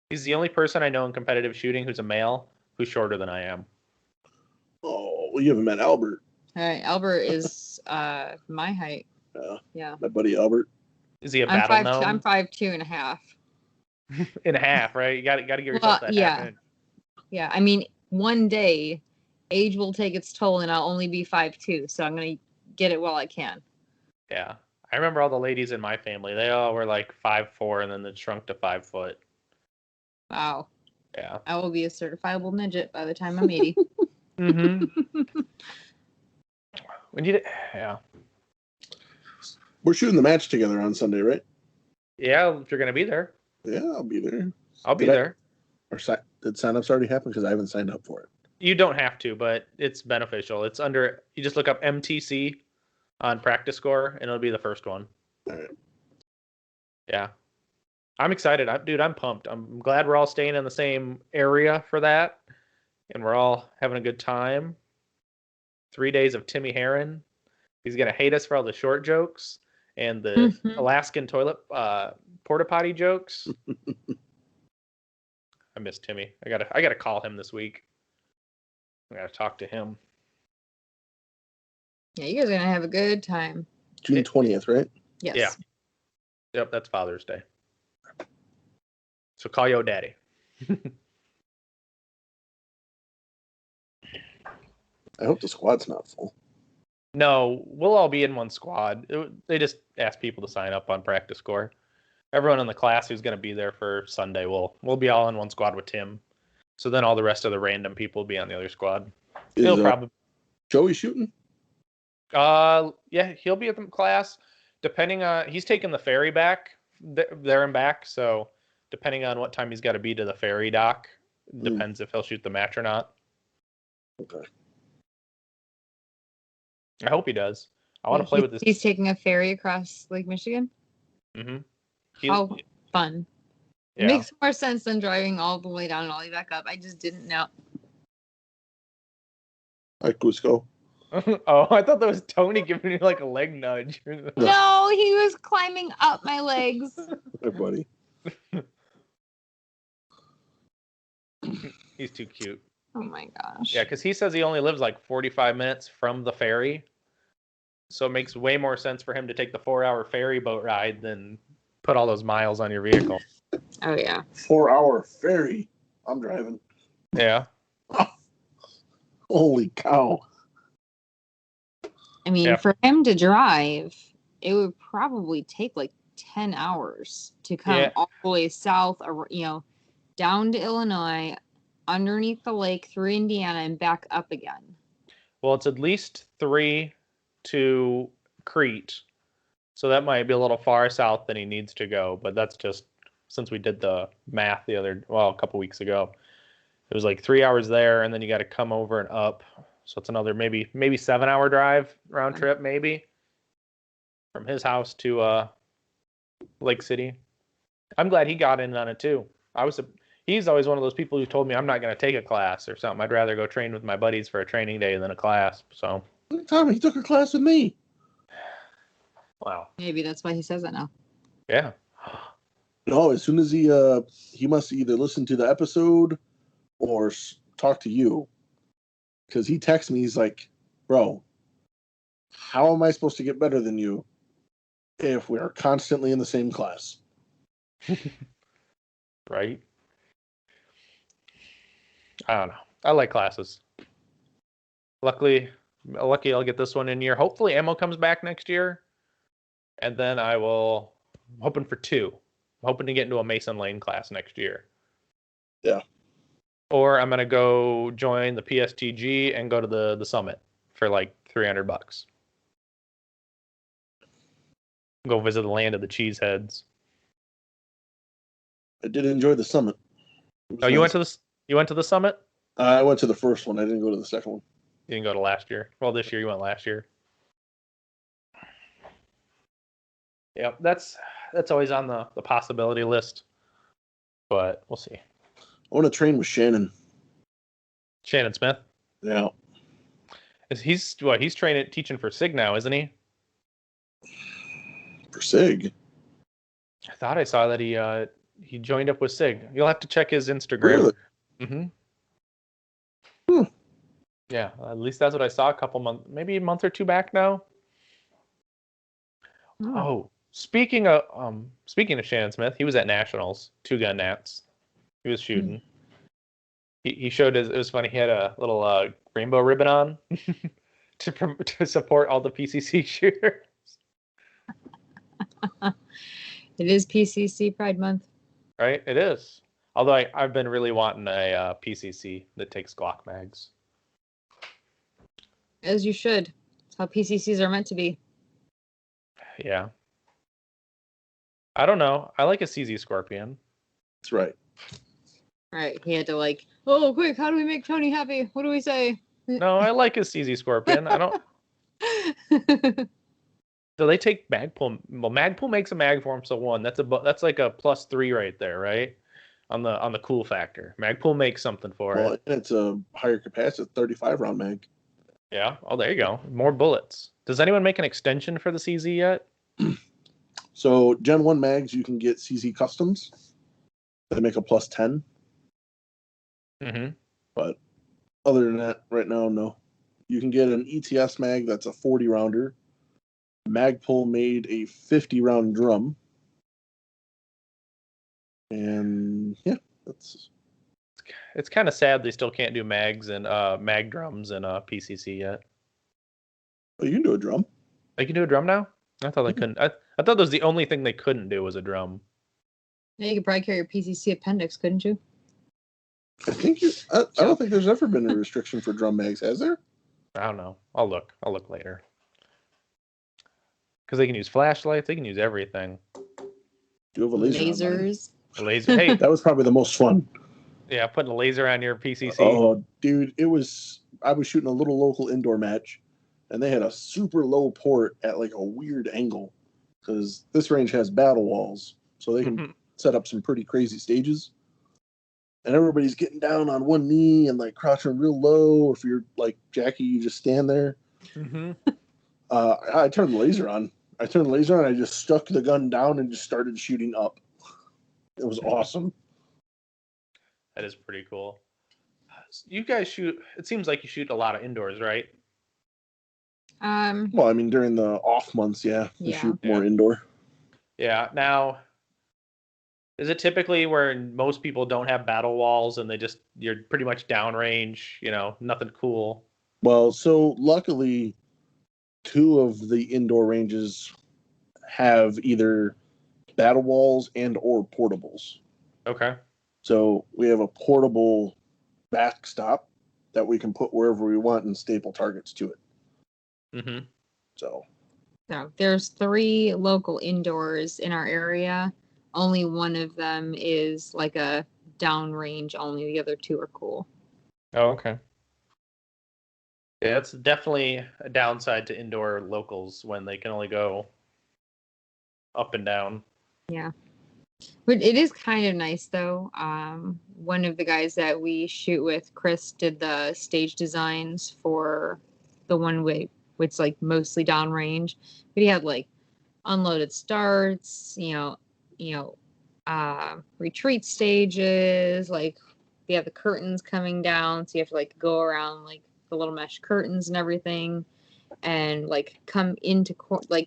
He's the only person I know in competitive shooting who's a male who's shorter than I am. Oh, well, you haven't met Albert. All right, Albert is my height. Yeah. My buddy Albert. Is he a battle gnome? I'm 5'2" and a half. In a half, right? You got to give yourself that half inch. Yeah, I mean, one day, age will take its toll, and I'll only be 5'2", so I'm gonna get it while I can. Yeah, I remember all the ladies in my family. They all were like 5'4", and then they shrunk to 5 foot. Wow. Yeah. I will be a certifiable midget by the time I'm 80. Yeah. We're shooting the match together on Sunday, right? Yeah, if you're gonna be there. Yeah, I'll be there. I'll be there. Did signups already happen? Because I haven't signed up for it. You don't have to, but it's beneficial. It's under. You just look up MTC on Practice Score, and it'll be the first one. All right. Yeah. I'm excited. I'm pumped. I'm glad we're all staying in the same area for that, and we're all having a good time. 3 days of Timmy Herron. He's gonna hate us for all the short jokes and the Alaskan toilet porta potty jokes. I miss Timmy. I gotta call him this week. I gotta talk to him. Yeah, you guys are gonna have a good time. June 20th, right? Yes. Yeah. Yep, that's Father's Day. So call yo daddy. I hope the squad's not full. No, we'll all be in one squad. They just asked people to sign up on Practice Score. Everyone in the class who's going to be there for Sunday will be all in one squad with Tim. So then all the rest of the random people will be on the other squad. He'll probably Joey shooting? Yeah, he'll be at the class. Depending on he's taking the ferry back there and back. So depending on what time he's got to be to the ferry dock, depends if he'll shoot the match or not. Okay. I hope he does. I want to play with this. He's taking a ferry across Lake Michigan. Mm-hmm. How fun! Yeah. It makes more sense than driving all the way down and all the way back up. I just didn't know. Like Cusco. Oh, I thought that was Tony giving you like a leg nudge. No, he was climbing up my legs. Hey, buddy. He's too cute. Oh my gosh. Yeah, because he says he only lives like 45 minutes from the ferry. So it makes way more sense for him to take the 4-hour ferry boat ride than put all those miles on your vehicle. Oh yeah. 4-hour ferry. I'm driving. Yeah. Holy cow. I mean, Yeah. for him to drive, it would probably take like 10 hours to come all the way south, or, down to Illinois, underneath the lake, through Indiana, and back up again. Well, it's at least 3 to Crete. So that might be a little far south than he needs to go. But that's just since we did the math a couple weeks ago. It was like 3 hours there, and then you got to come over and up. So it's another maybe 7-hour drive round trip, maybe from his house to Lake City. I'm glad he got in on it too. He's always one of those people who told me I'm not going to take a class or something. I'd rather go train with my buddies for a training day than a class. So, Tommy, he took a class with me. Wow. Maybe that's why he says it now. Yeah. No, as soon as he must either listen to the episode or talk to you, because he texts me. He's like, "Bro, how am I supposed to get better than you if we are constantly in the same class?" Right. I don't know. I like classes. Lucky I'll get this one in year. Hopefully ammo comes back next year. And then I'm hoping for 2. I'm hoping to get into a Mason Lane class next year. Yeah. Or I'm going to go join the PSTG and go to the summit for like $300. Go visit the land of the cheeseheads. I did enjoy the summit. Oh, you went to the summit? I went to the first one. I didn't go to the second one. You didn't go to last year. Well, this year you went last year. Yep, that's always on the possibility list. But we'll see. I want to train with Shannon. Shannon Smith? Yeah. He's teaching for SIG now, isn't he? For SIG? I thought I saw that he joined up with SIG. You'll have to check his Instagram. Really? Mm-hmm. Hmm. Yeah, at least that's what I saw maybe a month or 2 back now. Oh, speaking of Shannon Smith, he was at Nationals, 2-gun Nats. He was shooting. He showed it was funny. He had a little rainbow ribbon on to support all the PCC shooters. It is PCC Pride Month. Right, it is. Although I've been really wanting a PCC that takes Glock mags. As you should. That's how PCCs are meant to be. Yeah. I don't know. I like a CZ Scorpion. That's right. Right. He had to oh, quick, how do we make Tony happy? What do we say? No, I like a CZ Scorpion. I don't. Do they take Magpul? Well, Magpul makes a mag form, so 1. That's like a +3 right there, right? On the cool factor. Magpul makes something for it. It's a higher capacity, 35 round mag. Yeah. Oh, there you go. More bullets. Does anyone make an extension for the CZ yet? So Gen 1 mags, you can get CZ customs. They make a +10. Mm-hmm. But other than that, right now, no. You can get an ETS mag that's a 40 rounder. Magpul made a 50 round drum. And yeah, it's kind of sad they still can't do mags and mag drums and PCC yet. Oh, you can do a drum. They can do a drum now? I thought they couldn't. I thought that was the only thing they couldn't do was a drum. Yeah, you could probably carry your PCC appendix, couldn't you? I think I don't think there's ever been a restriction for drum mags, has there? I don't know. I'll look later. Because they can use flashlights. They can use everything. Do you have a laser? Lasers. A laser. Hey, that was probably the most fun. Yeah, putting a laser on your PCC. Oh, dude, I was shooting a little local indoor match, and they had a super low port at like a weird angle because this range has battle walls, so they can set up some pretty crazy stages. And everybody's getting down on one knee and like crouching real low. Or if you're like Jackie, you just stand there. Mm-hmm. I turned the laser on. I just stuck the gun down and just started shooting up. It was awesome. That is pretty cool. You guys shoot, it seems like you shoot a lot of indoors, right? Well, I mean, during the off months, we shoot more indoor. Yeah. Now, is it typically where most people don't have battle walls and you're pretty much downrange, nothing cool? Well, so luckily, 2 of the indoor ranges have either battle walls and or portables. Okay. So we have a portable backstop that we can put wherever we want and staple targets to it. Mm-hmm. So there's 3 local indoors in our area. Only one of them is like a downrange only. The other 2 are cool. Oh, okay. Yeah, it's definitely a downside to indoor locals when they can only go up and down. Yeah. But it is kind of nice, though. One of the guys that we shoot with, Chris, did the stage designs for the one way, which is like mostly downrange. But he had like unloaded starts, retreat stages. Like we have the curtains coming down, so you have to like go around like the little mesh curtains and everything, and like come into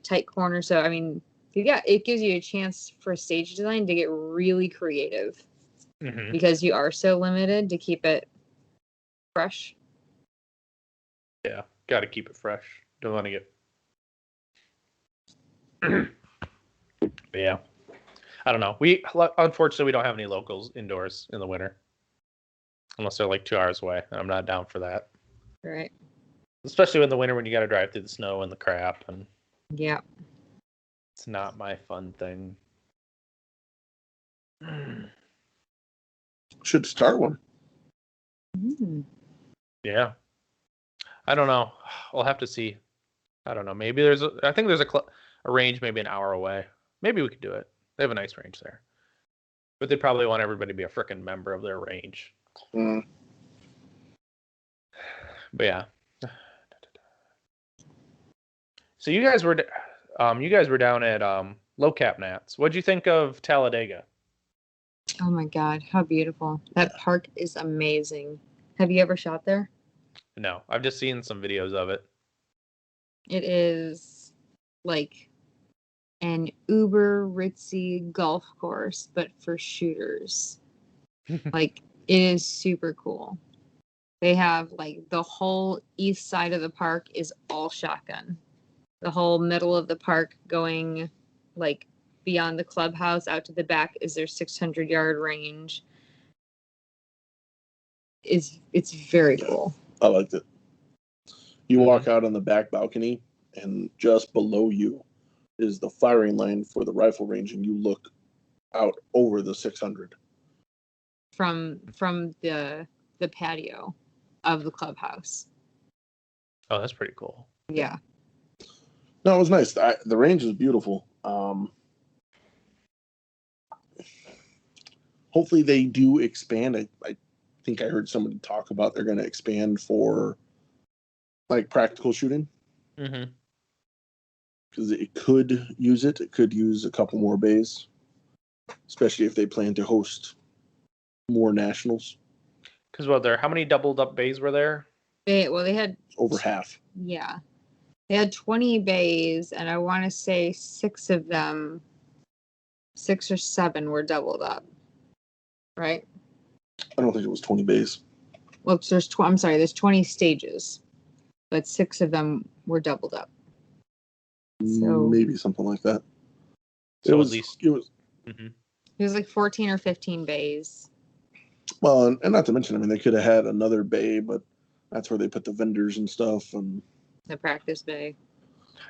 tight corners. So I mean. Yeah, it gives you a chance for stage design to get really creative because you are so limited to keep it fresh. Yeah, got to keep it fresh. Don't want to get. But yeah, I don't know. Unfortunately we don't have any locals indoors in the winter, unless they're like 2 hours away. I'm not down for that. Right. Especially in the winter when you got to drive through the snow and the crap and. Yeah. It's not my fun thing. Should start one. Yeah. I don't know. We'll have to see. I don't know. Maybe I think there's a range maybe an hour away. Maybe we could do it. They have a nice range there. But they probably want everybody to be a frickin' member of their range. Mm. But yeah. So you guys were down at Low Cap Nats. What'd you think of Talladega? Oh my God, how beautiful. That park is amazing. Have you ever shot there? No, I've just seen some videos of it. It is like an uber ritzy golf course, but for shooters. Like, it is super cool. They have like the whole east side of the park is all shotgun. The whole middle of the park going like beyond the clubhouse out to the back is their 600-yard range. It's very cool. I liked it. You walk out on the back balcony, and just below you is the firing line for the rifle range, and you look out over the 600 from the patio of the clubhouse. Oh, that's pretty cool. Yeah. No, it was nice. The range is beautiful. Hopefully they do expand. I think I heard somebody talk about they're going to expand for like practical shooting. Mm-hmm. Because it could use it. It could use a couple more bays, especially if they plan to host more nationals. Because how many doubled up bays were there? They had over half. Yeah. They had 20 bays, and I want to say 6 of them, 6 or 7 were doubled up. Right? I don't think it was 20 bays. Well, there's 20 stages, but 6 of them were doubled up. So maybe something like that. So it was It was like 14 or 15 bays. Well, and not to mention, I mean, they could have had another bay, but that's where they put the vendors and stuff and the practice bay.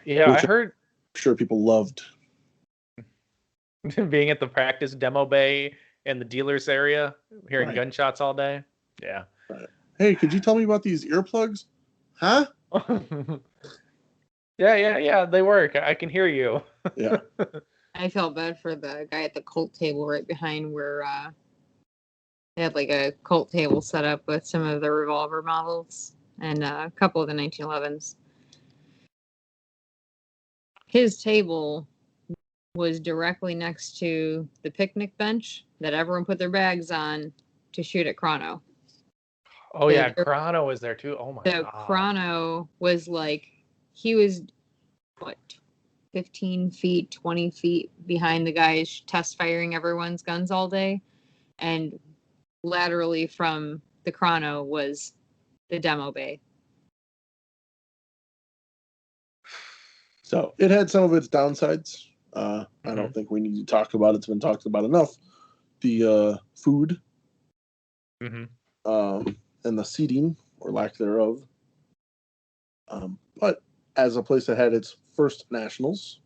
Yeah, I heard. I'm sure people loved being at the practice demo bay in the dealers area, hearing Right. gunshots all day. Yeah. Right. Hey, could you tell me about these earplugs? Huh? Yeah. They work. I can hear you. Yeah. I felt bad for the guy at the Colt table right behind where they had like a Colt table set up with some of the revolver models and a couple of the 1911s. his table was directly next to the picnic bench that everyone put their bags on to shoot at Chrono. Oh yeah, Chrono was there too. Oh my So god. Chrono was like, he was what, 15 feet, 20 feet behind the guys test firing everyone's guns all day, and laterally from the Chrono was the demo bay. So it had some of its downsides. I don't think we need to talk about it. It's been talked about enough. The food, and the seating or lack thereof. But as a place that had its first nationals,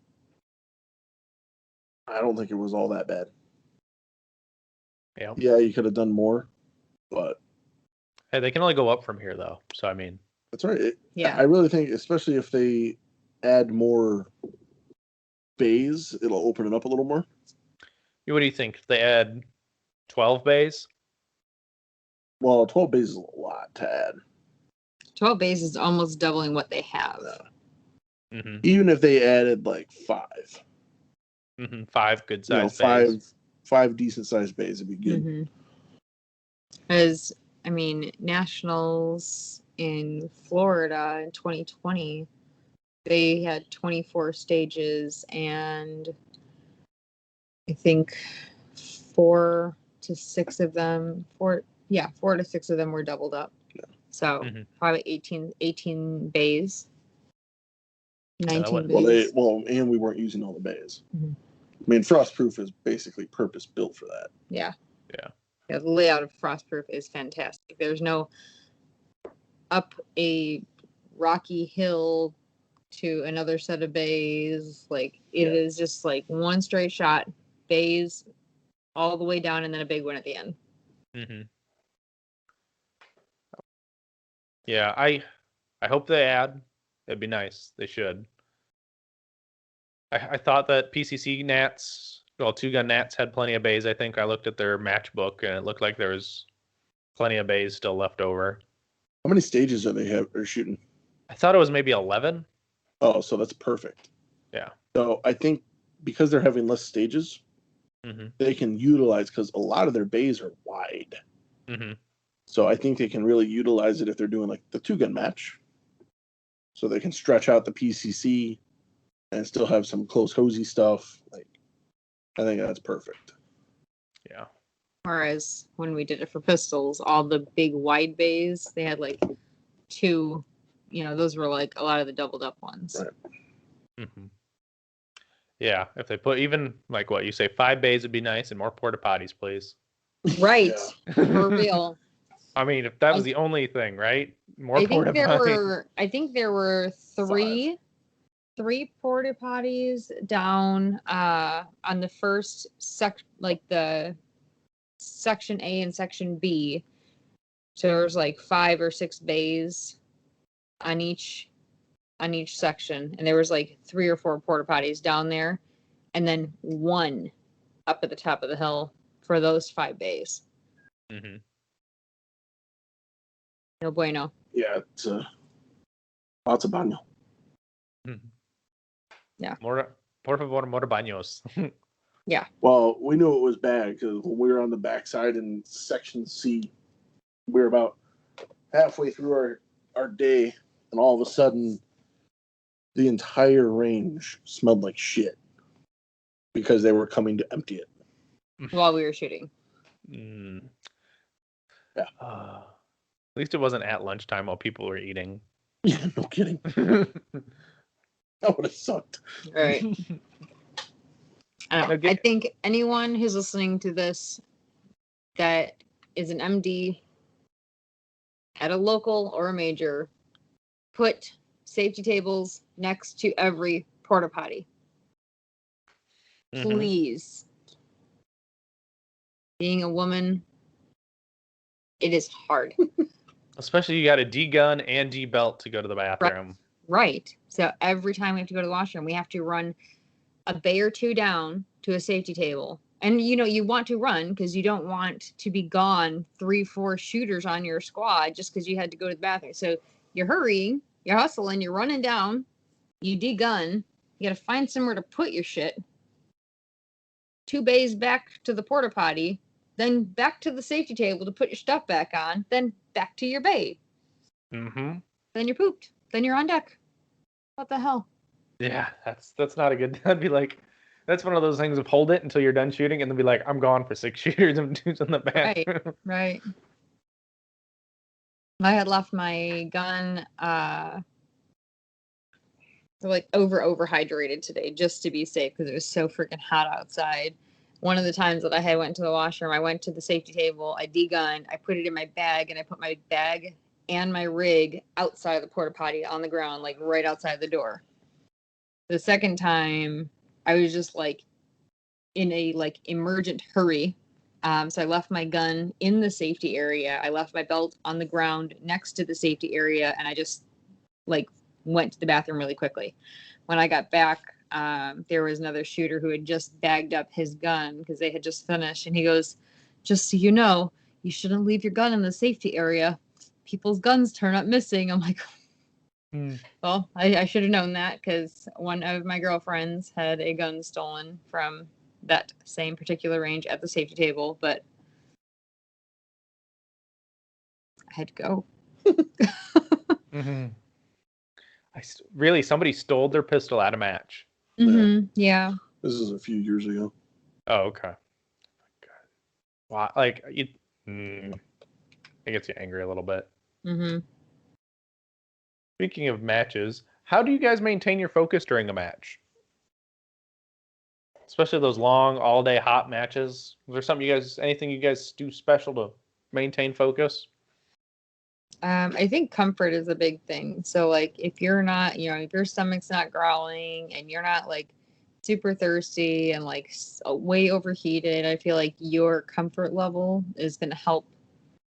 I don't think it was all that bad. Yeah. Yeah, you could have done more, but hey, they can only go up from here though. So I mean, that's right. Yeah. I really think, especially if they add more bays, it'll open it up a little more. what do you think? If they add 12 bays? Well, 12 bays is a lot to add. 12 bays is almost doubling what they have. Even if they added like 5. 5 good sized bays. 5 decent sized bays would be good. Because, I mean, nationals in Florida in 2020, they had 24 stages, and I think 4 to 6 of them were doubled up. Yeah. So probably 18 bays. 19 Well, bays. And we weren't using all the bays. I mean, Frostproof is basically purpose built for that. Yeah. The layout of Frostproof is fantastic. There's no up a rocky hill to another set of bays. Like, it is just like one straight shot, bays all the way down, and then a big one at the end. Yeah, I hope they add. It'd be nice. They should. I thought that PCC Nats, well, Two Gun Nats had plenty of bays. I think I looked at their match book, and it looked like there was plenty of bays still left over. How many stages are shooting? I thought it was maybe 11. Oh, so that's perfect. Yeah. So I think because they're having less stages, they can utilize, because a lot of their bays are wide. So I think they can really utilize it if they're doing like the 2-gun match. So they can stretch out the PCC and still have some close hosey stuff. Like, I think that's perfect. Yeah. Whereas when we did it for pistols, all the big wide bays, they had like 2, those were like a lot of the doubled up ones. Right. Yeah, if they put even like what you say, 5 bays would be nice, and more porta potties, please. Right. For real. I mean, if that was the only thing, right? More porta potties. I think there were 3 porta potties down on the first the section A and section B. So there was like 5 or 6 bays on each section, and there was like 3 or 4 porta potties down there, and then 1 up at the top of the hill for those 5 bays. No bueno. Yeah, it's lots of baño. Yeah. Por favor, more baños. Yeah. Well, we knew it was bad because when we were on the backside in section C, we were about halfway through our day, and all of a sudden, the entire range smelled like shit because they were coming to empty it while we were shooting. Yeah. At least it wasn't at lunchtime while people were eating. Yeah, no kidding. That would have sucked. All right. I think anyone who's listening to this that is an MD at a local or a major, put safety tables next to every porta potty. Please. Being a woman, it is hard. Especially you got a D-gun and D-belt to go to the bathroom. Right. So every time we have to go to the washroom, we have to run a bay or 2 down to a safety table. And, you want to run because you don't want to be gone 3-4 shooters on your squad just because you had to go to the bathroom. So you're hurrying, you're hustling, you're running down, you de-gun, You got to find somewhere to put your shit. 2 bays back to the porta potty, then back to the safety table to put your stuff back on, then back to your bay. Mm-hmm. Then you're pooped. Then you're on deck. What the hell? Yeah, that's not a good. That'd be like, that's one of those things of hold it until you're done shooting, and then be like, I'm gone for 6 shooters. I'm doing in the bathroom. Right. I had left my gun like overhydrated today just to be safe because it was so freaking hot outside. One of the times that I went to the washroom, I went to the safety table, I degunned, I put it in my bag, and I put my bag and my rig outside the porta potty on the ground, like right outside the door. The second time, I was just like in a like emergent hurry. So I left my gun in the safety area. I left my belt on the ground next to the safety area, and I just like went to the bathroom really quickly. When I got back, there was another shooter who had just bagged up his gun because they had just finished, and he goes, "Just so you know, you shouldn't leave your gun in the safety area. People's guns turn up missing." I'm like, well, I should have known that because one of my girlfriends had a gun stolen from that same particular range at the safety table, but I had to go. Mm-hmm. Really, somebody stole their pistol at a match. Mm-hmm. Yeah. This is a few years ago. Oh, okay. Wow, like it gets you angry a little bit. Mm-hmm. Speaking of matches, how do you guys maintain your focus during a match? Especially those long, all-day hot matches. Is there something anything you guys do special to maintain focus? I think comfort is a big thing. So like if you're not, if your stomach's not growling and you're not like super thirsty and like way overheated, I feel like your comfort level is going to help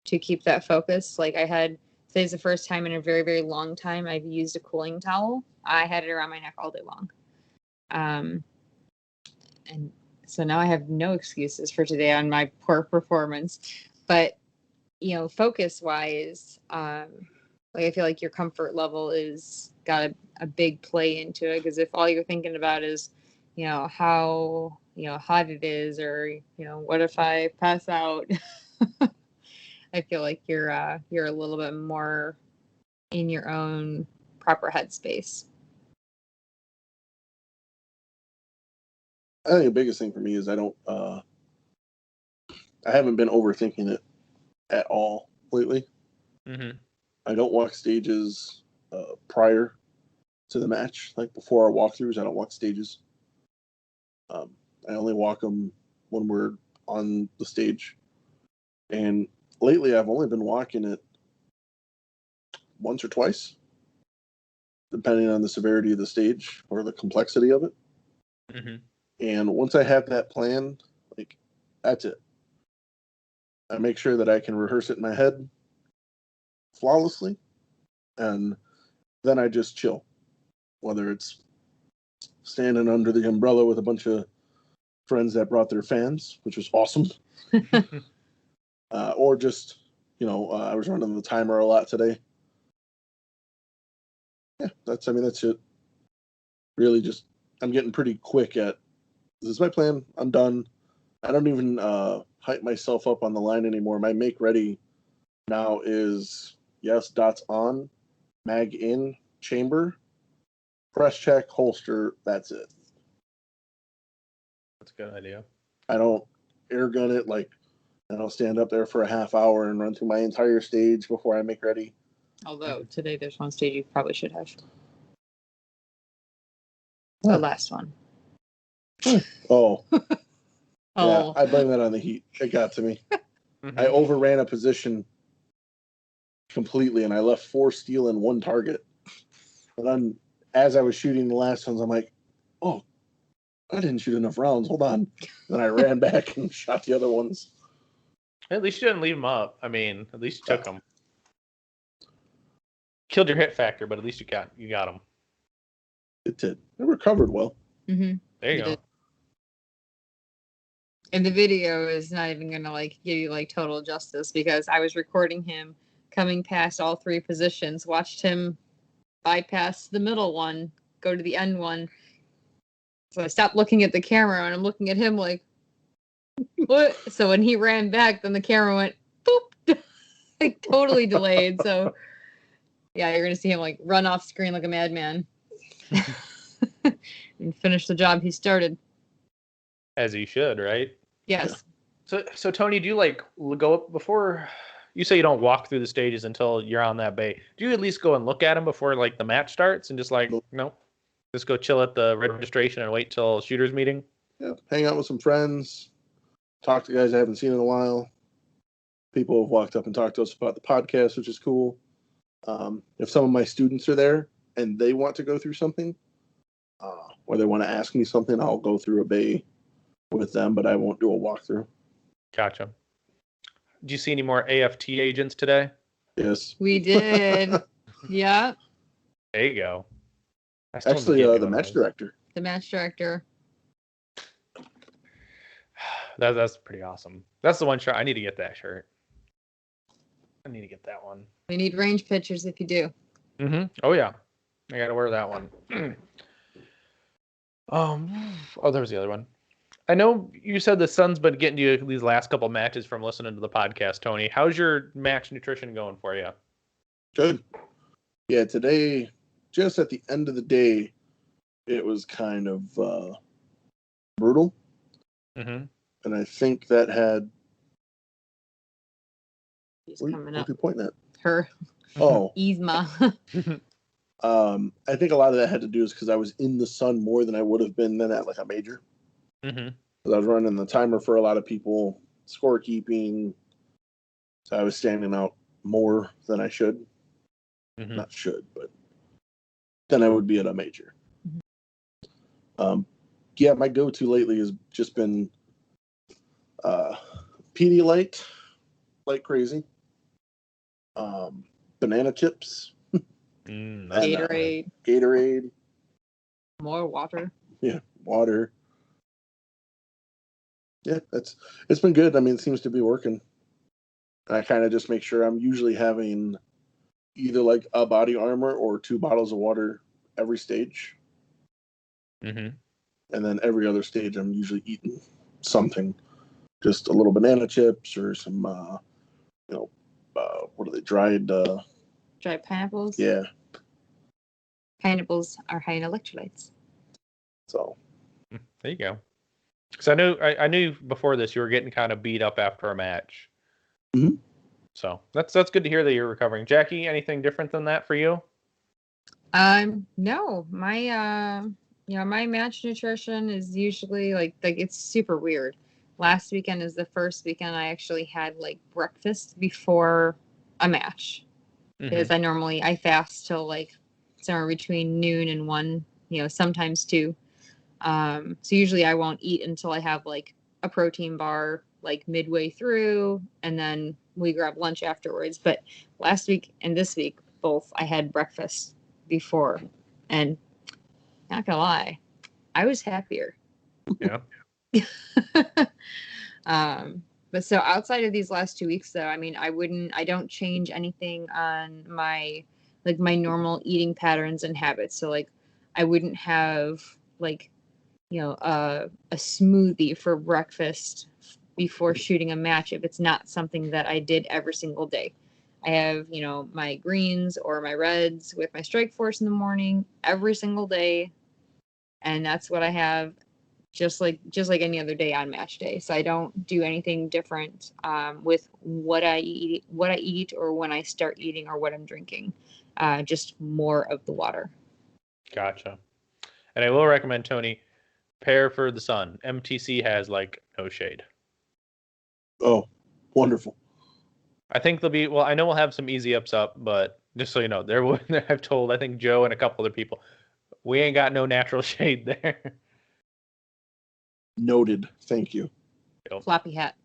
to keep that focus. Like today's the first time in a very, very long time I've used a cooling towel. I had it around my neck all day long. And so now I have no excuses for today on my poor performance. But focus wise, like I feel like your comfort level is got a big play into it, because if all you're thinking about is how hot it is, or what if I pass out, I feel like you're a little bit more in your own proper headspace. I think the biggest thing for me is I haven't been overthinking it at all lately. Mm-hmm. I don't walk stages prior to the match. Like before our walkthroughs, I don't walk stages. I only walk them when we're on the stage. And lately, I've only been walking it once or twice, depending on the severity of the stage or the complexity of it. Mm-hmm. And once I have that plan, like that's it. I make sure that I can rehearse it in my head flawlessly, and then I just chill. Whether it's standing under the umbrella with a bunch of friends that brought their fans, which was awesome, or just I was running the timer a lot today. Yeah, that's it. Really, just I'm getting pretty quick at this is my plan. I'm done. I don't even hype myself up on the line anymore. My make ready now is yes, dots on, mag in, chamber, press check, holster. That's it. That's a good idea. I don't air gun it. Like I don't stand up there for a half hour and run through my entire stage before I make ready. Although today there's one stage you probably should have. The last one. Oh. Oh. Yeah, I blame that on the heat. It got to me. Mm-hmm. I overran a position completely, and I left 4 steel and 1 target. And then, as I was shooting the last ones, I'm like, oh, I didn't shoot enough rounds. Hold on. Then I ran back and shot the other ones. At least you didn't leave them up. I mean, at least you took them. Killed your hit factor, but at least you got them. It did. It recovered well. Mm-hmm. There you go. Did. And the video is not even going to give you total justice, because I was recording him coming past all 3 positions, watched him bypass the middle one, go to the end one, So I stopped looking at the camera and I'm looking at him like, what? So when he ran back, then the camera went boop, like totally delayed. So yeah, you're gonna see him like run off screen like a madman and finish the job he started. As he should, right? Yes. So Tony, do you like go up before? You say you don't walk through the stages until you're on that bay. Do you at least go and look at them before like the match starts and just like no, just go chill at the registration and wait till shooters meeting? Yeah, hang out with some friends, talk to guys I haven't seen in a while. People have walked up and talked to us about the podcast, which is cool. If some of my students are there and they want to go through something, or they want to ask me something, I'll go through a bay with them, but I won't do a walkthrough. Gotcha. Did you see any more AFT agents today? Yes. We did. Yeah. There you go. Actually, the match director. The match director. That's pretty awesome. That's the one shirt. I need to get that shirt. I need to get that one. We need range pictures if you do. Mm-hmm. Oh yeah, I gotta wear that one. Oh, there was the other one. I know you said the sun's been getting you these last couple matches from listening to the podcast, Tony. How's your match nutrition going for you? Good. Yeah, today, just at the end of the day, it was kind of brutal. Mm-hmm. And I think that had... She's What coming are up. you pointing at? Her. Oh. Yzma. I think a lot of that had to do is because I was in the sun more than I would have been then at like a major. Mm-hmm. I was running the timer for a lot of people, scorekeeping. So I was standing out more than I should. Mm-hmm. Not should, but than I would be at a major. Yeah, my go-to lately has just been Pedialyte, like crazy. Banana chips. Gatorade. Gatorade. More water. Yeah, water. Yeah, it's been good. I mean, it seems to be working. I kind of just make sure I'm usually having either like a body armor or 2 bottles of water every stage. Mm-hmm. And then every other stage, I'm usually eating something. Just a little banana chips or some, what are they, dried? Dried pineapples. Yeah. Pineapples are high in electrolytes. So. There you go. Because I knew before this you were getting kind of beat up after a match. Mm-hmm. So that's good to hear that you're recovering. Jackie, anything different than that for you? No, my my match nutrition is usually like it's super weird. Last weekend is the first weekend I actually had like breakfast before a match. Because I fast till like somewhere between noon and 1, sometimes 2. So usually I won't eat until I have like a protein bar like midway through, and then we grab lunch afterwards. But last week and this week, both I had breakfast before, and not gonna lie, I was happier. Yeah. But so outside of these last 2 weeks, though, I mean, I don't change anything on my normal eating patterns and habits. So like, I wouldn't have like, a smoothie for breakfast before shooting a match if it's not something that I did every single day. I have, my greens or my reds with my Strike Force in the morning every single day. And that's what I have just like any other day on match day. So I don't do anything different with what I eat or when I start eating or what I'm drinking. Just more of the water. Gotcha. And I will recommend, Tony, Pair for the Sun. MTC has like no shade. Oh, wonderful. I think they'll be, well, I know we'll have some easy ups up, but just so you know, I've told, I think Joe and a couple other people, we ain't got no natural shade there. Noted. Thank you. Yep. Floppy hat,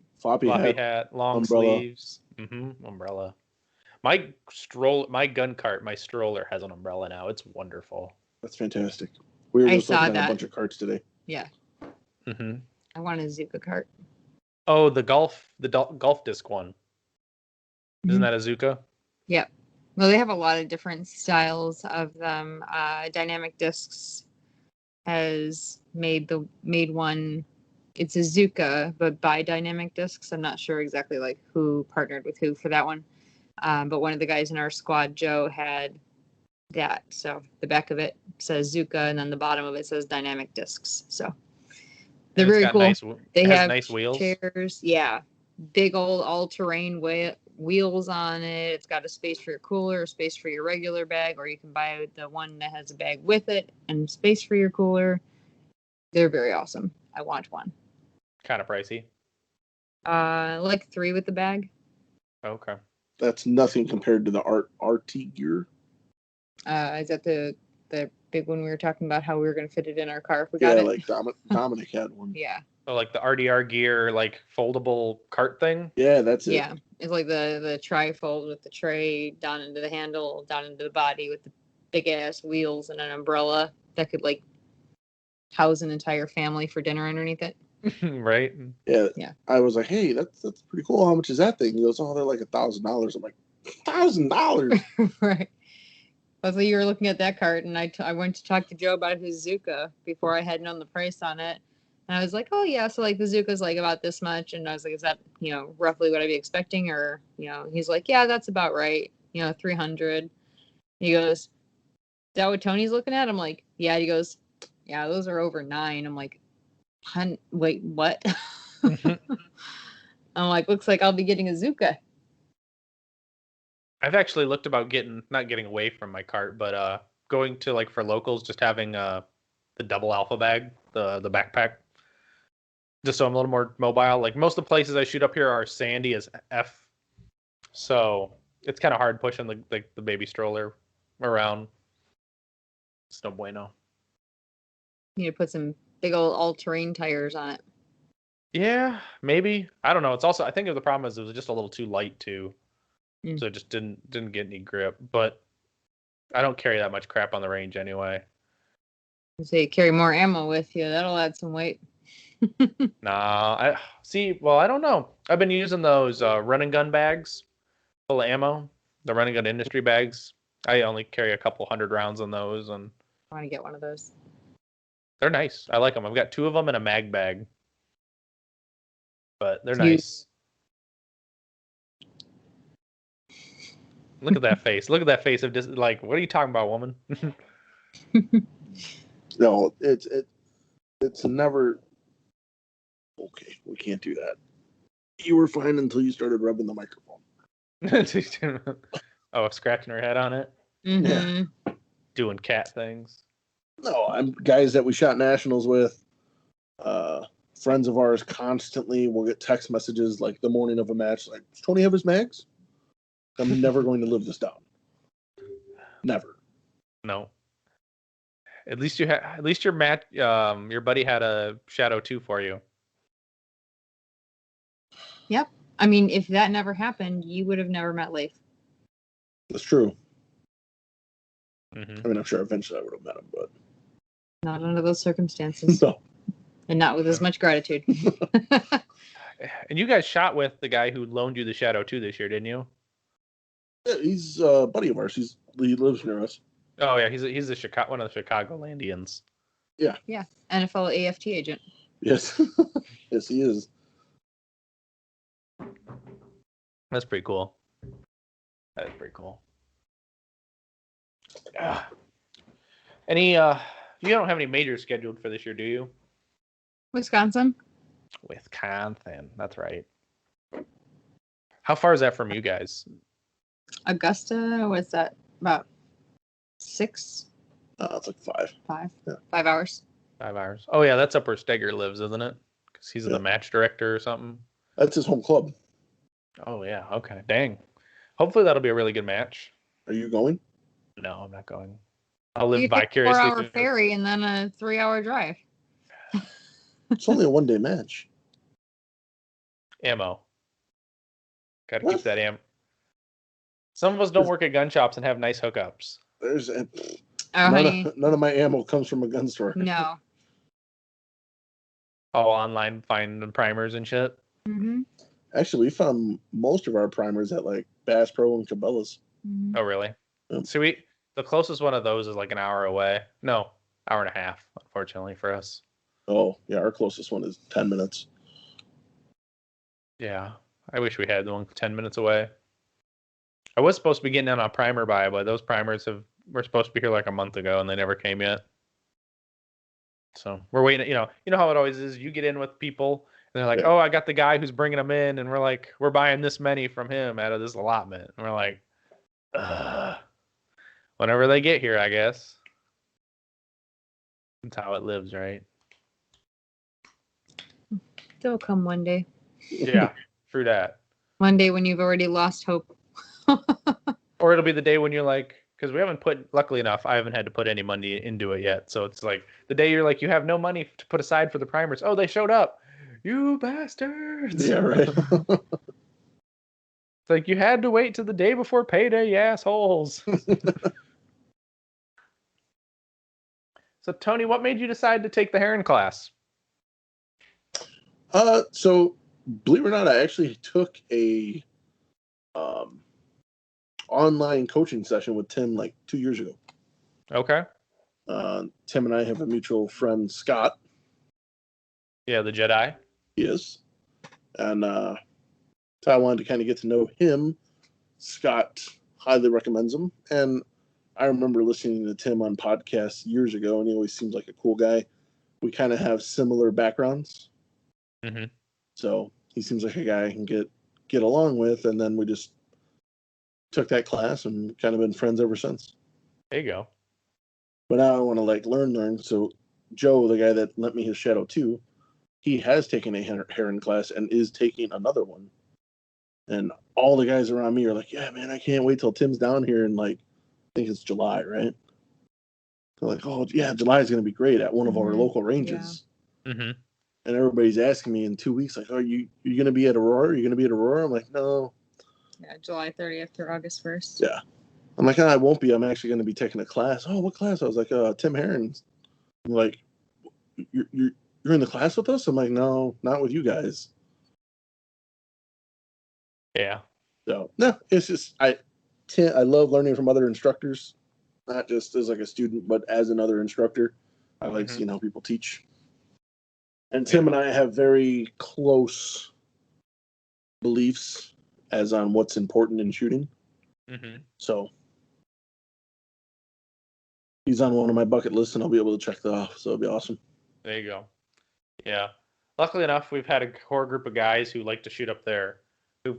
long umbrella. Sleeves, umbrella. My gun cart, my stroller has an umbrella now. It's wonderful. That's fantastic. We were just looking at a bunch of carts today. Yeah. Mm-hmm. I want a Zuka cart. Oh, the golf disc one. Isn't that a Zuka? Yep. Well, they have a lot of different styles of them. Dynamic discs. has made one. It's a Zuka, but by Dynamic Discs. I'm not sure exactly like who partnered with who for that one. But one of the guys in our squad, Joe, had that. So the back of it says Zuka, and then the bottom of it says Dynamic Discs. So they're very cool. They have nice wheels. Chairs, yeah, big old all-terrain wheels on it. It's got a space for your cooler, a space for your regular bag, or you can buy the one that has a bag with it and space for your cooler. They're very awesome. I want one. Kind of pricey. Like 3 with the bag. Okay. That's nothing compared to the RT gear. Is that the big one we were talking about how we were going to fit it in our car if we got it? Like Dominic had one. Yeah. So like the RDR gear, like foldable cart thing? Yeah, that's it. Yeah. It's like the tri-fold with the tray down into the handle, down into the body with the big ass wheels and an umbrella that could like house an entire family for dinner underneath it. Right? Yeah. I was like, hey, that's pretty cool. How much is that thing? He goes, oh, they're like $1,000. I'm like, $1,000? Right. Luckily, you were looking at that cart, and I went to talk to Joe about his Zuka before I had known the price on it. And I was like, oh, yeah, so like the Zuka's like about this much. And I was like, is that, roughly what I'd be expecting? Or, he's like, yeah, that's about right. 300. He goes, is that what Tony's looking at? I'm like, yeah. He goes, yeah, those are over 9. I'm like, wait, what? I'm like, looks like I'll be getting a Zuka. I've actually looked about not getting away from my cart, but going to like for locals, just having the double alpha bag, the backpack, just so I'm a little more mobile. Like most of the places I shoot up here are sandy as F, so it's kind of hard pushing the baby stroller around. It's no bueno. You need to put some big old all-terrain tires on it. Yeah, maybe. I don't know. It's also, I think the problem is it was just a little too light too. So it just didn't get any grip. But I don't carry that much crap on the range anyway. So you carry more ammo with you. That'll add some weight. Nah, I don't know. I've been using those run and gun bags full of ammo, the run and gun industry bags. I only carry a couple 100 rounds on those, and I want to get one of those. They're nice. I like them. I've got 2 of them in a mag bag, but they're nice. Look at that face. Look at that face of just like, what are you talking about, woman? No, it's never. Okay, we can't do that. You were fine until you started rubbing the microphone. Scratching her head on it. Mm-hmm. Yeah. Doing cat things. No, I'm guys that we shot nationals with. Friends of ours constantly will get text messages like the morning of a match, like, does Tony have his mags? I'm never going to live this down. Never. No. At least your match. Your buddy had a Shadow 2 for you. Yep. I mean, if that never happened, you would have never met Leif. That's true. Mm-hmm. I mean, I'm sure eventually I would have met him, but not under those circumstances. No. And not with as much gratitude. And you guys shot with the guy who loaned you the Shadow 2 this year, didn't you? Yeah, he's a buddy of ours. He lives near us. Oh yeah, he's one of the Chicagolandians. Yeah. Yeah, NFL AFT agent. Yes, yes, he is. That's pretty cool. That is pretty cool. Yeah. You don't have any majors scheduled for this year, do you? Wisconsin. That's right. How far is that from you guys? Augusta, what's that? About 6? It's like 5. 5. Yeah. 5 hours. 5 hours. Oh yeah, that's up where Steger lives, isn't it? Because he's the match director or something. That's his home club. Oh yeah. Okay. Dang. Hopefully that'll be a really good match. Are you going? No, I'm not going. I'll live vicariously. You take a 4-hour ferry and then a 3-hour drive. It's only a 1-day match. Ammo. Gotta keep that ammo. Some of us don't work at gun shops and have nice hookups. None of my ammo comes from a gun store. No. All online finding primers and shit. Mm-hmm. Actually, we found most of our primers at like Bass Pro and Cabela's. Oh, really? Yeah. So the closest one of those is like an hour away. No, hour and a half unfortunately for us. Oh, yeah, our closest one is 10 minutes. Yeah, I wish we had the one 10 minutes away. I was supposed to be getting on a primer buy, but those primers were supposed to be here like a month ago, and they never came yet. So we're waiting. You know how it always is. You get in with people, and they're like, Yeah. "Oh, I got the guy who's bringing them in," and we're like, "We're buying this many from him out of this allotment," and we're like, "Ugh." Whenever they get here, I guess. That's how it lives, right? They'll come one day. Yeah, true that. One day when you've already lost hope. Or it'll be the day when you're like, because we haven't luckily enough, I haven't had to put any money into it yet. So it's like the day you're like, you have no money to put aside for the primers. Oh, they showed up. You bastards. Yeah, right. It's like you had to wait till the day before payday, you assholes. So, Tony, what made you decide to take the Heron class? So believe it or not, I actually took a online coaching session with Tim like 2 years ago. Okay. Tim and I have a mutual friend, Scott. Yeah, the Jedi. Yes. And so I wanted to kind of get to know him. Scott highly recommends him. And I remember listening to Tim on podcasts years ago, and he always seems like a cool guy. We kind of have similar backgrounds. Mm-hmm. So he seems like a guy I can get along with. And then we just took that class and kind of been friends ever since. There you go. But now I want to like learn. So Joe, the guy that lent me his Shadow 2, he has taken a Heron class and is taking another one. And all the guys around me are like, yeah, man, I can't wait till Tim's down here in like, I think it's July, right? They're like, oh, yeah, July is going to be great at one of our local ranges. Yeah. Mm-hmm. And everybody's asking me in 2 weeks, like, are you going to be at Aurora? Are you going to be at Aurora? I'm like, no. Yeah, July 30th through August 1st. Yeah. I'm like, I won't be. I'm actually going to be taking a class. Oh, what class? I was like, Tim Heron's. I'm like, you're in the class with us? I'm like, no, not with you guys. Yeah. So, no, it's just, I love learning from other instructors, not just as like a student, but as another instructor. I like seeing how people teach. And Tim and I have very close beliefs as on what's important in shooting. Mm-hmm. So he's on one of my bucket lists, and I'll be able to check that off. So it'll be awesome. There you go. Yeah. Luckily enough, we've had a core group of guys who like to shoot up there, who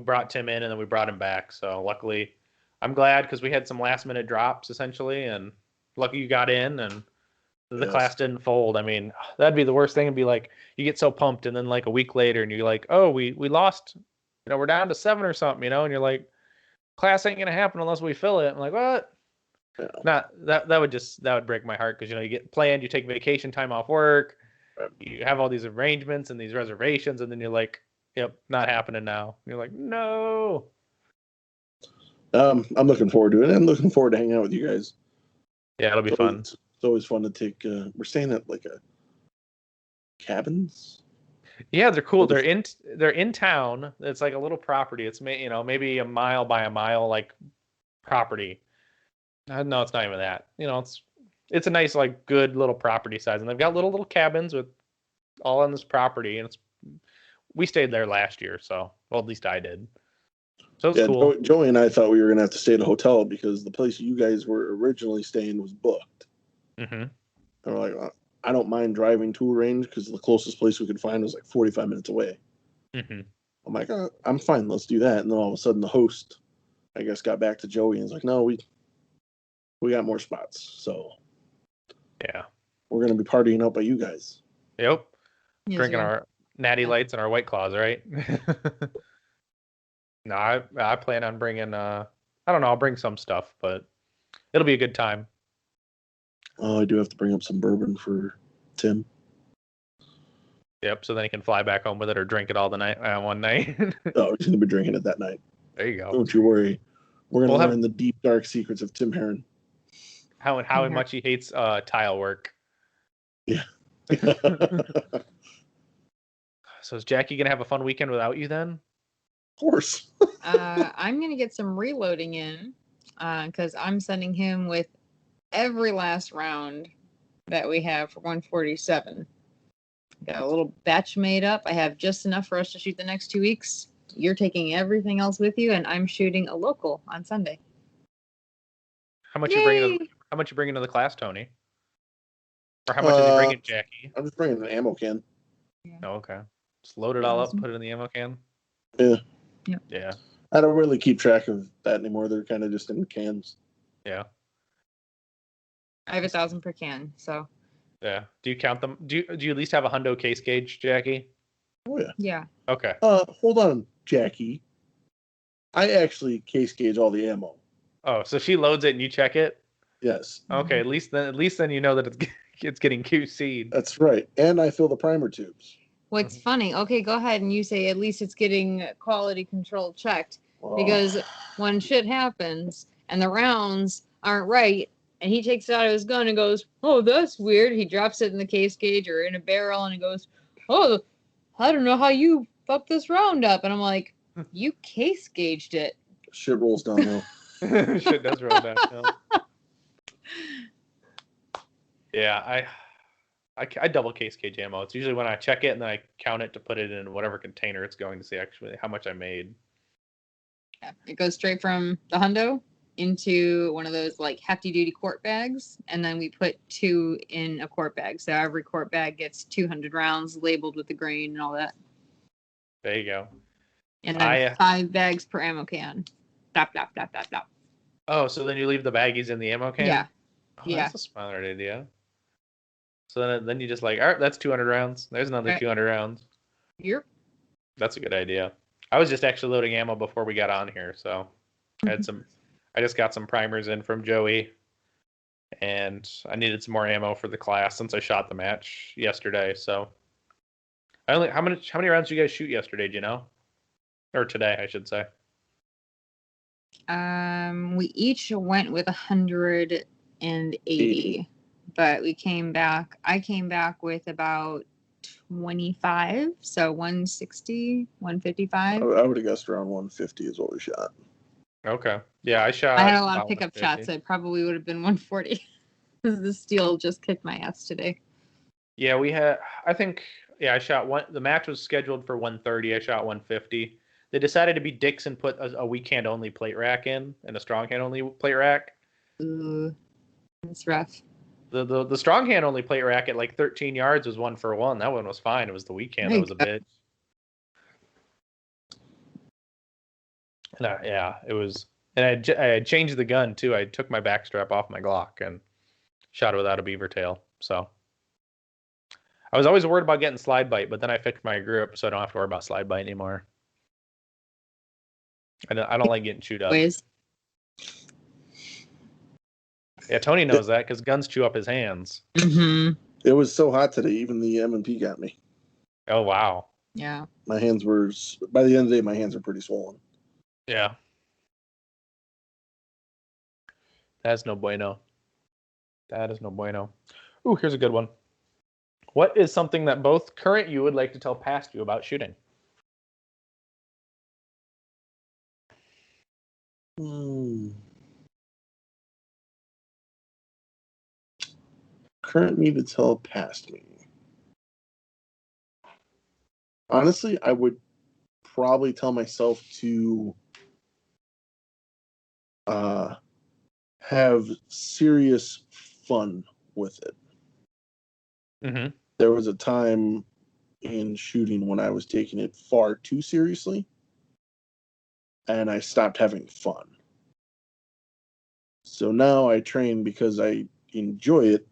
brought Tim in, and then we brought him back. So luckily, I'm glad because we had some last minute drops essentially, and lucky you got in and the class didn't fold. I mean, that'd be the worst thing. It'd be like you get so pumped, and then like a week later, and you're like, oh, we lost. We're down to 7 or something, and you're like, class ain't gonna happen unless we fill it. I'm like, what? Yeah. Not that would break my heart because you get planned, you take vacation time off work, you have all these arrangements and these reservations, and then you're like, yep, not happening now. You're like, no. I'm looking forward to it. I'm looking forward to hanging out with you guys. Yeah, it'll be fun. It's always fun to take. We're staying at like a cabins. Yeah, they're cool. They're in town. It's like a little property. It's maybe a mile by a mile like property. No, it's not even that. It's a nice like good little property size, and they've got little cabins with all on this property, and we stayed there last year, so well at least I did. So it's cool. Joey and I thought we were gonna have to stay at a hotel because the place you guys were originally staying was booked. Mm-hmm. And we're like, I don't mind driving to a range because the closest place we could find was like 45 minutes away. Mm-hmm. I'm like, I'm fine, let's do that. And then all of a sudden the host, I guess, got back to Joey and was like, no, we got more spots. So yeah, we're going to be partying out by you guys. Yep. Yes, drinking our natty lights and our White Claws, right? No, I plan on bringing, I don't know, I'll bring some stuff, but it'll be a good time. Oh, I do have to bring up some bourbon for Tim. Yep, so then he can fly back home with it or drink it all the night one night. Oh, he's going to be drinking it that night. There you go. Don't you worry. We're going to learn the deep, dark secrets of Tim Heron. How much he hates tile work. Yeah. So is Jackie going to have a fun weekend without you then? Of course. I'm going to get some reloading in because I'm sending him with every last round that we have for 147. Got a little batch made up. I have just enough for us to shoot the next 2 weeks. You're taking everything else with you, and I'm shooting a local on Sunday. How much Yay! you bringing to the class, Tony? Or how much is he bringing, Jackie? I'm just bringing an ammo can. Yeah. Oh, okay. Just load it all up, put it in the ammo can. Yeah. Yep. Yeah. I don't really keep track of that anymore. They're kind of just in cans. Yeah. I have 1,000 per can, so. Yeah. Do you count them? Do you at least have a hundo case gauge, Jackie? Oh yeah. Yeah. Okay. Hold on, Jackie. I actually case gauge all the ammo. Oh, so she loads it and you check it? Yes. Okay, at least then you know that it's getting QC'd. That's right. And I fill the primer tubes. What's funny, okay, go ahead and you say at least it's getting quality control checked. Oh. Because when shit happens and the rounds aren't right, and he takes it out of his gun and goes, oh, that's weird. He drops it in the case gauge or in a barrel and he goes, oh, I don't know how you fucked this round up. And I'm like, you case gauged it. Shit rolls downhill. Shit does roll downhill. Yeah, I double case gauge ammo. It's usually when I check it and then I count it to put it in whatever container it's going to see actually how much I made. Yeah, it goes straight from the hundo into one of those like hefty duty quart bags, and then we put 2 in a quart bag. So every quart bag gets 200 rounds labeled with the grain and all that. There you go. And then 5 bags per ammo can. Dop, dop, dop, dop, dop. Oh, so then you leave the baggies in the ammo can? Yeah. Oh, Yeah. That's a smart idea. So then you just like, all right, that's 200 rounds. There's another Right. 200 rounds. Yep. That's a good idea. I was just actually loading ammo before we got on here, so I just got some primers in from Joey, and I needed some more ammo for the class since I shot the match yesterday. So, how many rounds did you guys shoot yesterday? Do you know, or today, I should say? We each went with 180, but I came back with about 25, so 160, 155. I would have guessed around 150 is what we shot. Okay. Yeah, I shot. I had a lot of about pickup 150. shots. It probably would have been 140. The steel just kicked my ass today. Yeah, we had. I think. Yeah, I shot one. The match was scheduled for 130. I shot 150. They decided to be dicks and put a weak hand only plate rack in and a strong hand only plate rack. Ooh, that's rough. The strong hand only plate rack at like 13 yards was 1 for 1. That one was fine. It was the weak hand that was a bitch. And it was. And I had changed the gun too. I took my back strap off my Glock and shot it without a beaver tail. So I was always worried about getting slide bite, but then I fixed my grip, so I don't have to worry about slide bite anymore. I don't like getting chewed up. Ways. Yeah, Tony knows that because guns chew up his hands. Mm-hmm. It was so hot today, even the M&P got me. Oh, wow. Yeah. My hands were, by the end of the day, my hands are pretty swollen. Yeah. That's no bueno. That is no bueno. Ooh, here's a good one. What is something that both current you would like to tell past you about shooting? Current me to tell past me. Honestly, I would probably tell myself to have serious fun with it. Mm-hmm. There was a time in shooting when I was taking it far too seriously, and I stopped having fun. So now I train because I enjoy it,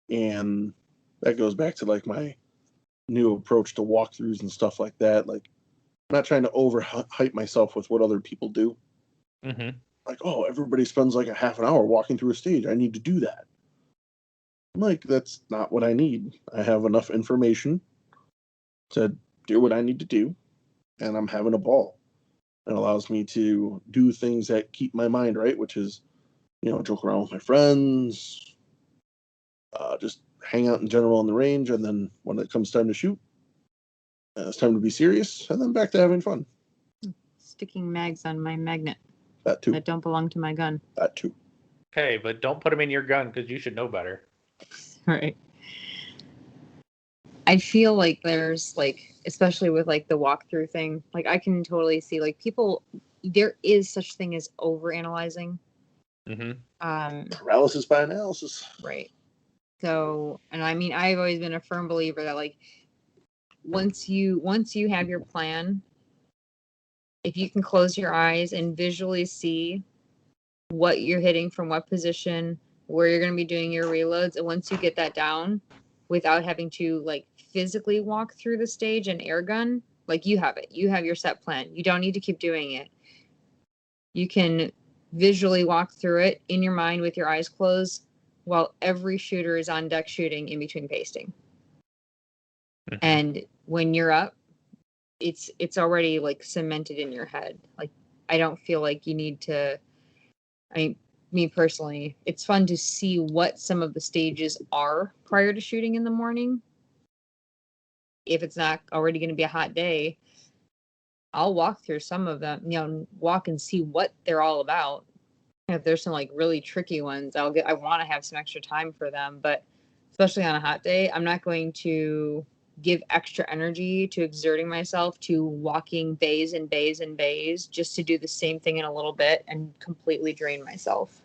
and that goes back to like my new approach to walkthroughs and stuff like that. Like, I'm not trying to overhype myself with what other people do. Mm-hmm. Like, oh, everybody spends like a half an hour walking through a stage. I need to do that. I'm like, that's not what I need. I have enough information to do what I need to do, and I'm having a ball. It allows me to do things that keep my mind right, which is, joke around with my friends, just hang out in general on the range, and then when it comes time to shoot, it's time to be serious, and then back to having fun. Sticking mags on my magnet. That too. That don't belong to my gun. That too. Hey, but don't put them in your gun because you should know better. Right. I feel like there's like, especially with like the walkthrough thing, like I can totally see like people, there is such thing as overanalyzing. Paralysis by analysis. Right. So, and I mean, I've always been a firm believer that like once you have your plan, if you can close your eyes and visually see what you're hitting from what position, where you're going to be doing your reloads, and once you get that down without having to like physically walk through the stage and air gun, like you have it. You have your set plan. You don't need to keep doing it. You can visually walk through it in your mind with your eyes closed while every shooter is on deck shooting in between pasting. And when you're up, it's already like cemented in your head. Like I don't feel like you need to, me personally, it's fun to see what some of the stages are prior to shooting in the morning. If it's not already going to be a hot day, I'll walk through some of them, walk and see what they're all about. And if there's some like really tricky ones, I want to have some extra time for them. But especially on a hot day, I'm not going to give extra energy to exerting myself to walking bays and bays and bays just to do the same thing in a little bit and completely drain myself.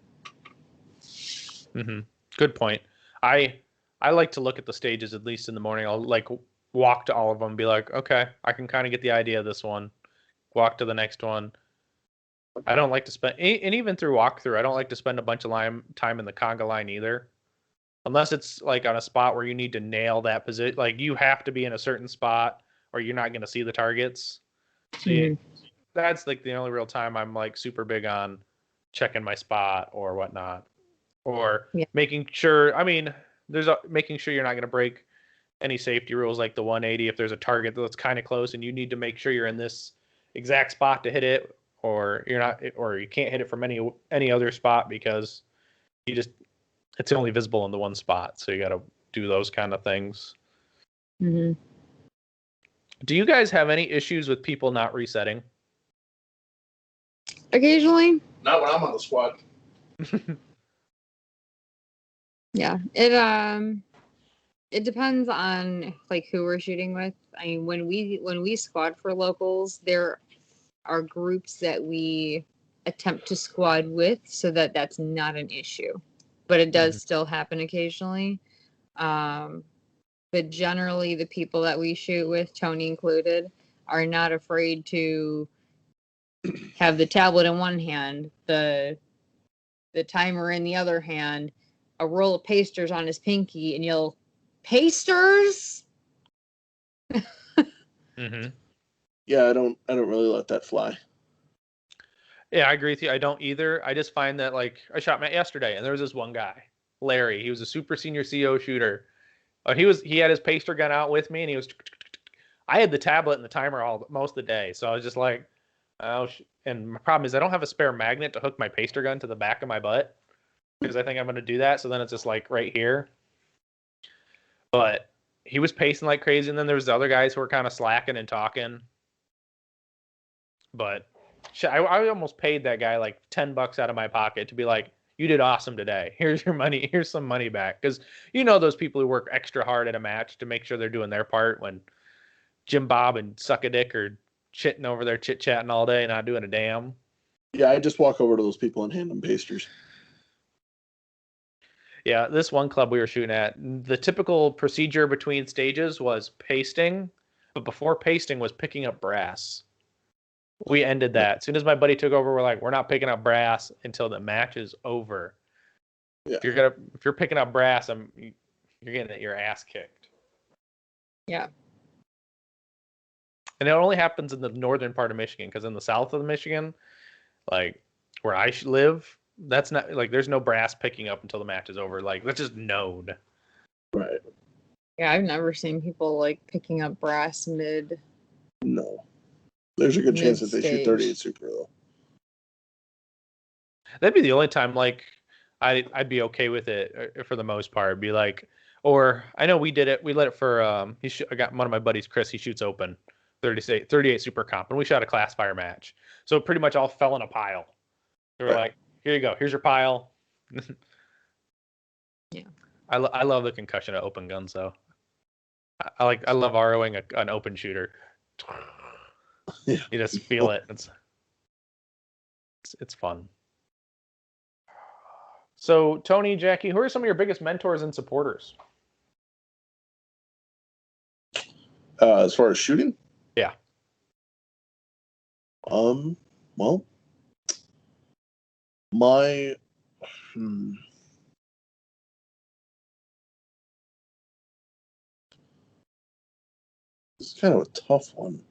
Good point. I like to look at the stages at least in the morning. I'll like walk to all of them and be like, okay, I can kind of get the idea of this one. Walk to the next one. I don't like to spend, and even through walkthrough, I don't like to spend a bunch of time in the conga line either. Unless it's like on a spot where you need to nail that position. Like you have to be in a certain spot or you're not going to see the targets. So that's like the only real time I'm like super big on checking my spot or whatnot. Or making sure, making sure you're not going to break any safety rules like the 180 if there's a target that's kind of close and you need to make sure you're in this exact spot to hit it, or you're not, or you can't hit it from any other spot because it's only visible in the one spot. So you got to do those kind of things. Do you guys have any issues with people not resetting? Occasionally. Not when I'm on the squad. Yeah, it depends on like who we're shooting with. I mean, when we squad for locals, there are groups that we attempt to squad with so that that's not an issue, but it does still happen occasionally. But generally, the people that we shoot with, Tony included, are not afraid to have the tablet in one hand, the timer in the other hand, a roll of pasters on his pinky, and yell, "Pasters!" Yeah, I don't really let that fly. Yeah, I agree with you. I don't either. I just find that like I shot Matt yesterday, and there was this one guy, Larry. He was a super senior CO shooter. He had his paster gun out with me, and he was. I had the tablet and the timer most of the day, so I was just like, oh. And my problem is I don't have a spare magnet to hook my paster gun to the back of my butt because I think I'm going to do that. So then it's just like right here. But he was pacing like crazy, and then there was the other guys who were kind of slacking and talking. But I almost paid that guy like $10 out of my pocket to be like, you did awesome today. Here's your money. Here's some money back. Because those people who work extra hard at a match to make sure they're doing their part when Jim Bob and Suck a Dick are chitting over there chit-chatting all day, not doing a damn. Yeah, I just walk over to those people and hand them pasters. Yeah, this one club we were shooting at, the typical procedure between stages was pasting, but before pasting was picking up brass. We ended that. As soon as my buddy took over, we're like, we're not picking up brass until the match is over. Yeah. If you're picking up brass, you're getting your ass kicked. Yeah. And it only happens in the northern part of Michigan, because in the south of Michigan, like where I live, that's not like there's no brass picking up until the match is over. Like that's just known. Right. Yeah, I've never seen people like picking up brass mid. No. There's a good chance that they shoot 38 Super though. That'd be the only time like I'd be okay with it for the most part. Be like, or I know we did it. We let it for I got one of my buddies, Chris. He shoots open 38 Super Comp, and we shot a class fire match. So it pretty much all fell in a pile. They were like, here you go. Here's your pile. Yeah. I love the concussion of open guns though. I love ROing an open shooter. Yeah. You just feel it. It's fun. So Tony, Jackie, who are some of your biggest mentors and supporters? As far as shooting? Yeah. Well, my this is kind of a tough one.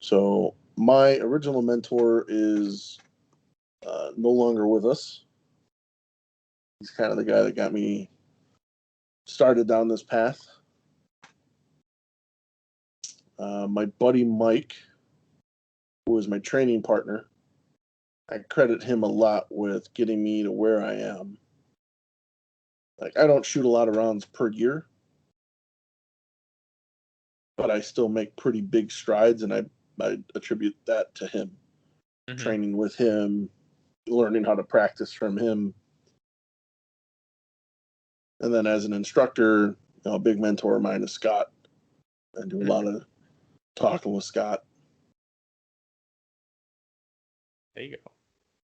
So my original mentor is no longer with us. He's kind of the guy that got me started down this path. My buddy Mike, who was my training partner, I credit him a lot with getting me to where I am. Like, I don't shoot a lot of rounds per year, but I still make pretty big strides, and I attribute that to him. Mm-hmm. Training with him, learning how to practice from him. And then as an instructor, a big mentor of mine is Scott. I do a lot of talking with Scott. There you go.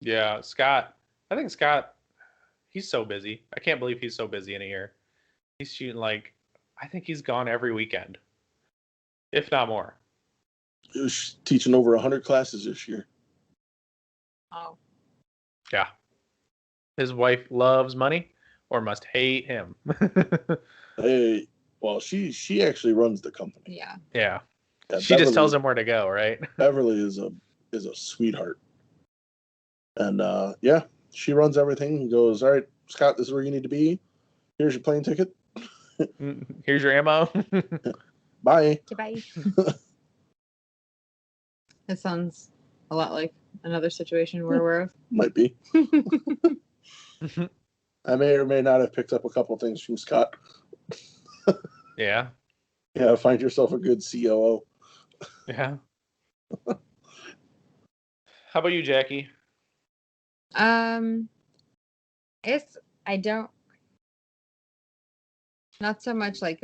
Yeah, Scott. I think Scott, he's so busy. I can't believe he's so busy in a year. He's shooting I think he's gone every weekend, if not more. He was teaching over 100 classes this year. Oh. Yeah. His wife loves money or must hate him. Well, she actually runs the company. Yeah. Yeah. She Beverly, just tells him where to go, right? Beverly is a sweetheart. And yeah, she runs everything. He goes, "All right, Scott, this is where you need to be. Here's your plane ticket. Here's your ammo. Bye." Goodbye. That sounds a lot like another situation we're aware of. Might be. I may or may not have picked up a couple things from Scott. Yeah. Yeah, find yourself a good COO. Yeah. How about you, Jackie? Not so much like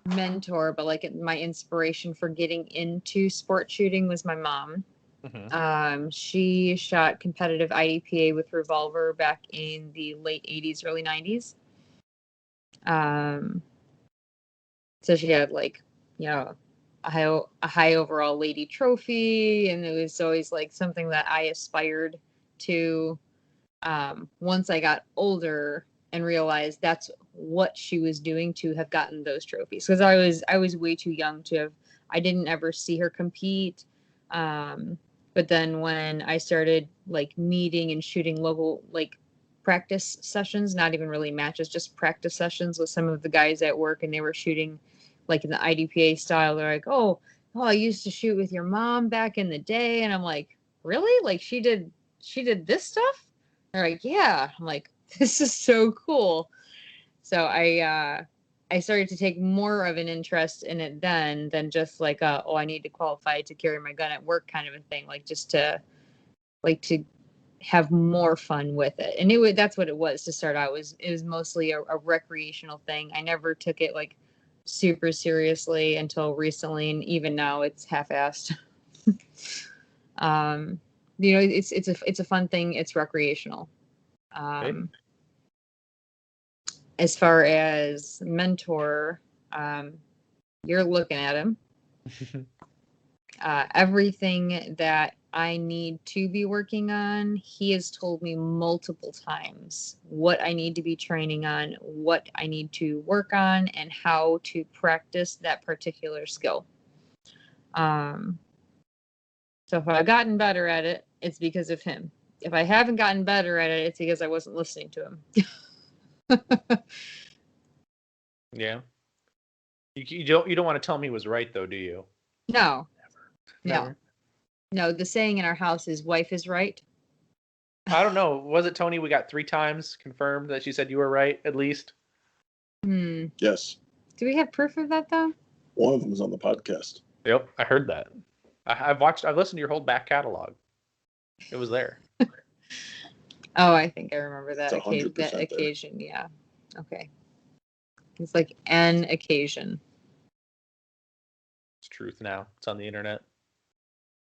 mentor, but like my inspiration for getting into sport shooting was my mom. Mm-hmm. She shot competitive IDPA with revolver back in the late 80s, early 90s. So she had a high overall lady trophy, and it was always like something that I aspired to. Once I got older and realized that's what she was doing to have gotten those trophies, because I was way too young to have. I didn't ever see her compete. But then when I started meeting and shooting local practice sessions, not even really matches, just practice sessions with some of the guys at work, and they were shooting in the IDPA style. They're like, oh, I used to shoot with your mom back in the day. And I'm like, really? She did this stuff? They're like, yeah. I'm like, this is so cool. So I started to take more of an interest in it then than just I need to qualify to carry my gun at work kind of a thing. Just to have more fun with it. And that's what it was to start out. It was mostly a recreational thing. I never took it super seriously until recently, and even now it's half-assed. It's a fun thing. It's recreational. As far as mentor, you're looking at him. Everything that I need to be working on, he has told me multiple times what I need to be training on, what I need to work on, and how to practice that particular skill. So if I've gotten better at it, it's because of him. If I haven't gotten better at it, it's because I wasn't listening to him. Yeah. You don't want to tell me he was right though, do you? No. Never. No, the saying in our house is wife is right. I don't know. Was it Tony? We got 3 times confirmed that she said you were right, at least. Yes. Do we have proof of that though? One of them was on the podcast. Yep, I heard that. I've listened to your whole back catalog. It was there. Oh, I think I remember that It's 100% occasion. Yeah. Okay. It's like an occasion. It's truth now. It's on the internet.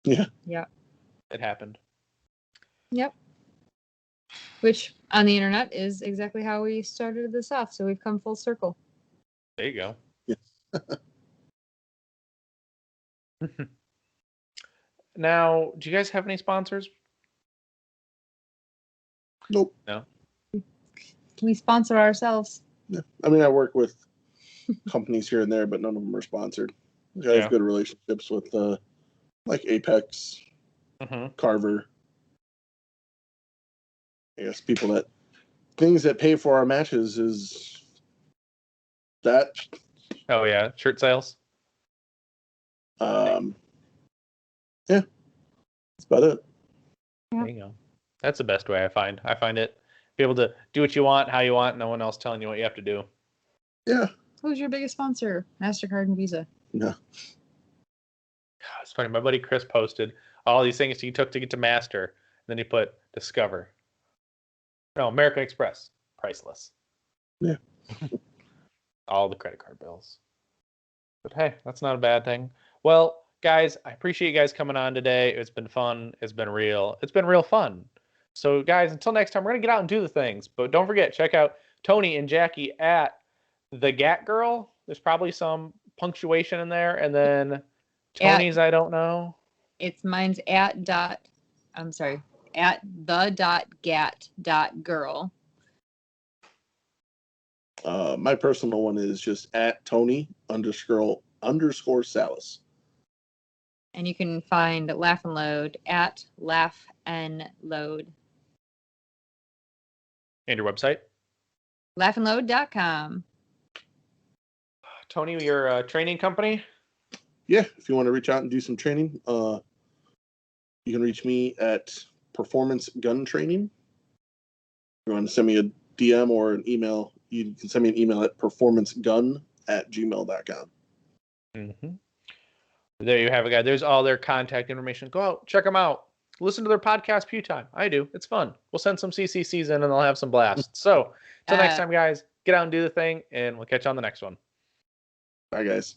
Yeah. Yep. It happened. Yep. Which on the internet is exactly how we started this off. So we've come full circle. There you go. Yeah. Now, do you guys have any sponsors? Nope. No. We sponsor ourselves. Yeah. I mean, I work with companies here and there, but none of them are sponsored. I have good relationships with like Apex, Carver. I guess things that pay for our matches is that. Oh yeah, shirt sales. Yeah, that's about it. There you go. That's the best way I find. I find it be able to do what you want, how you want, no one else telling you what you have to do. Yeah. Who's your biggest sponsor? Mastercard and Visa. No. It's funny. My buddy Chris posted all these things he took to get to Master, and then he put Discover. No, American Express, priceless. Yeah. All the credit card bills. But hey, that's not a bad thing. Well, guys, I appreciate you guys coming on today. It's been fun. It's been real. It's been real fun. So, guys, until next time, we're going to get out and do the things. But don't forget, check out Tony and Jaki at The Gat Girl. There's probably some punctuation in there. And then Tony's, I don't know. Mine's at the .gat.girl. My personal one is just at Tony __ Sallis. And you can find Laugh and Load at Laugh and Load. And your website? laughandload.com. Tony, your training company? Yeah, if you want to reach out and do some training, you can reach me at Performance Gun Training. If you want to send me a DM or an email, you can send me an email at performancegun@gmail.com. Mm-hmm. There you have it, guys. There's all their contact information. Go out, check them out. Listen to their podcast, Pew Time. I do. It's fun. We'll send some CCCs in, and they'll have some blasts. So, till next time, guys, get out and do the thing, and we'll catch you on the next one. Bye, guys.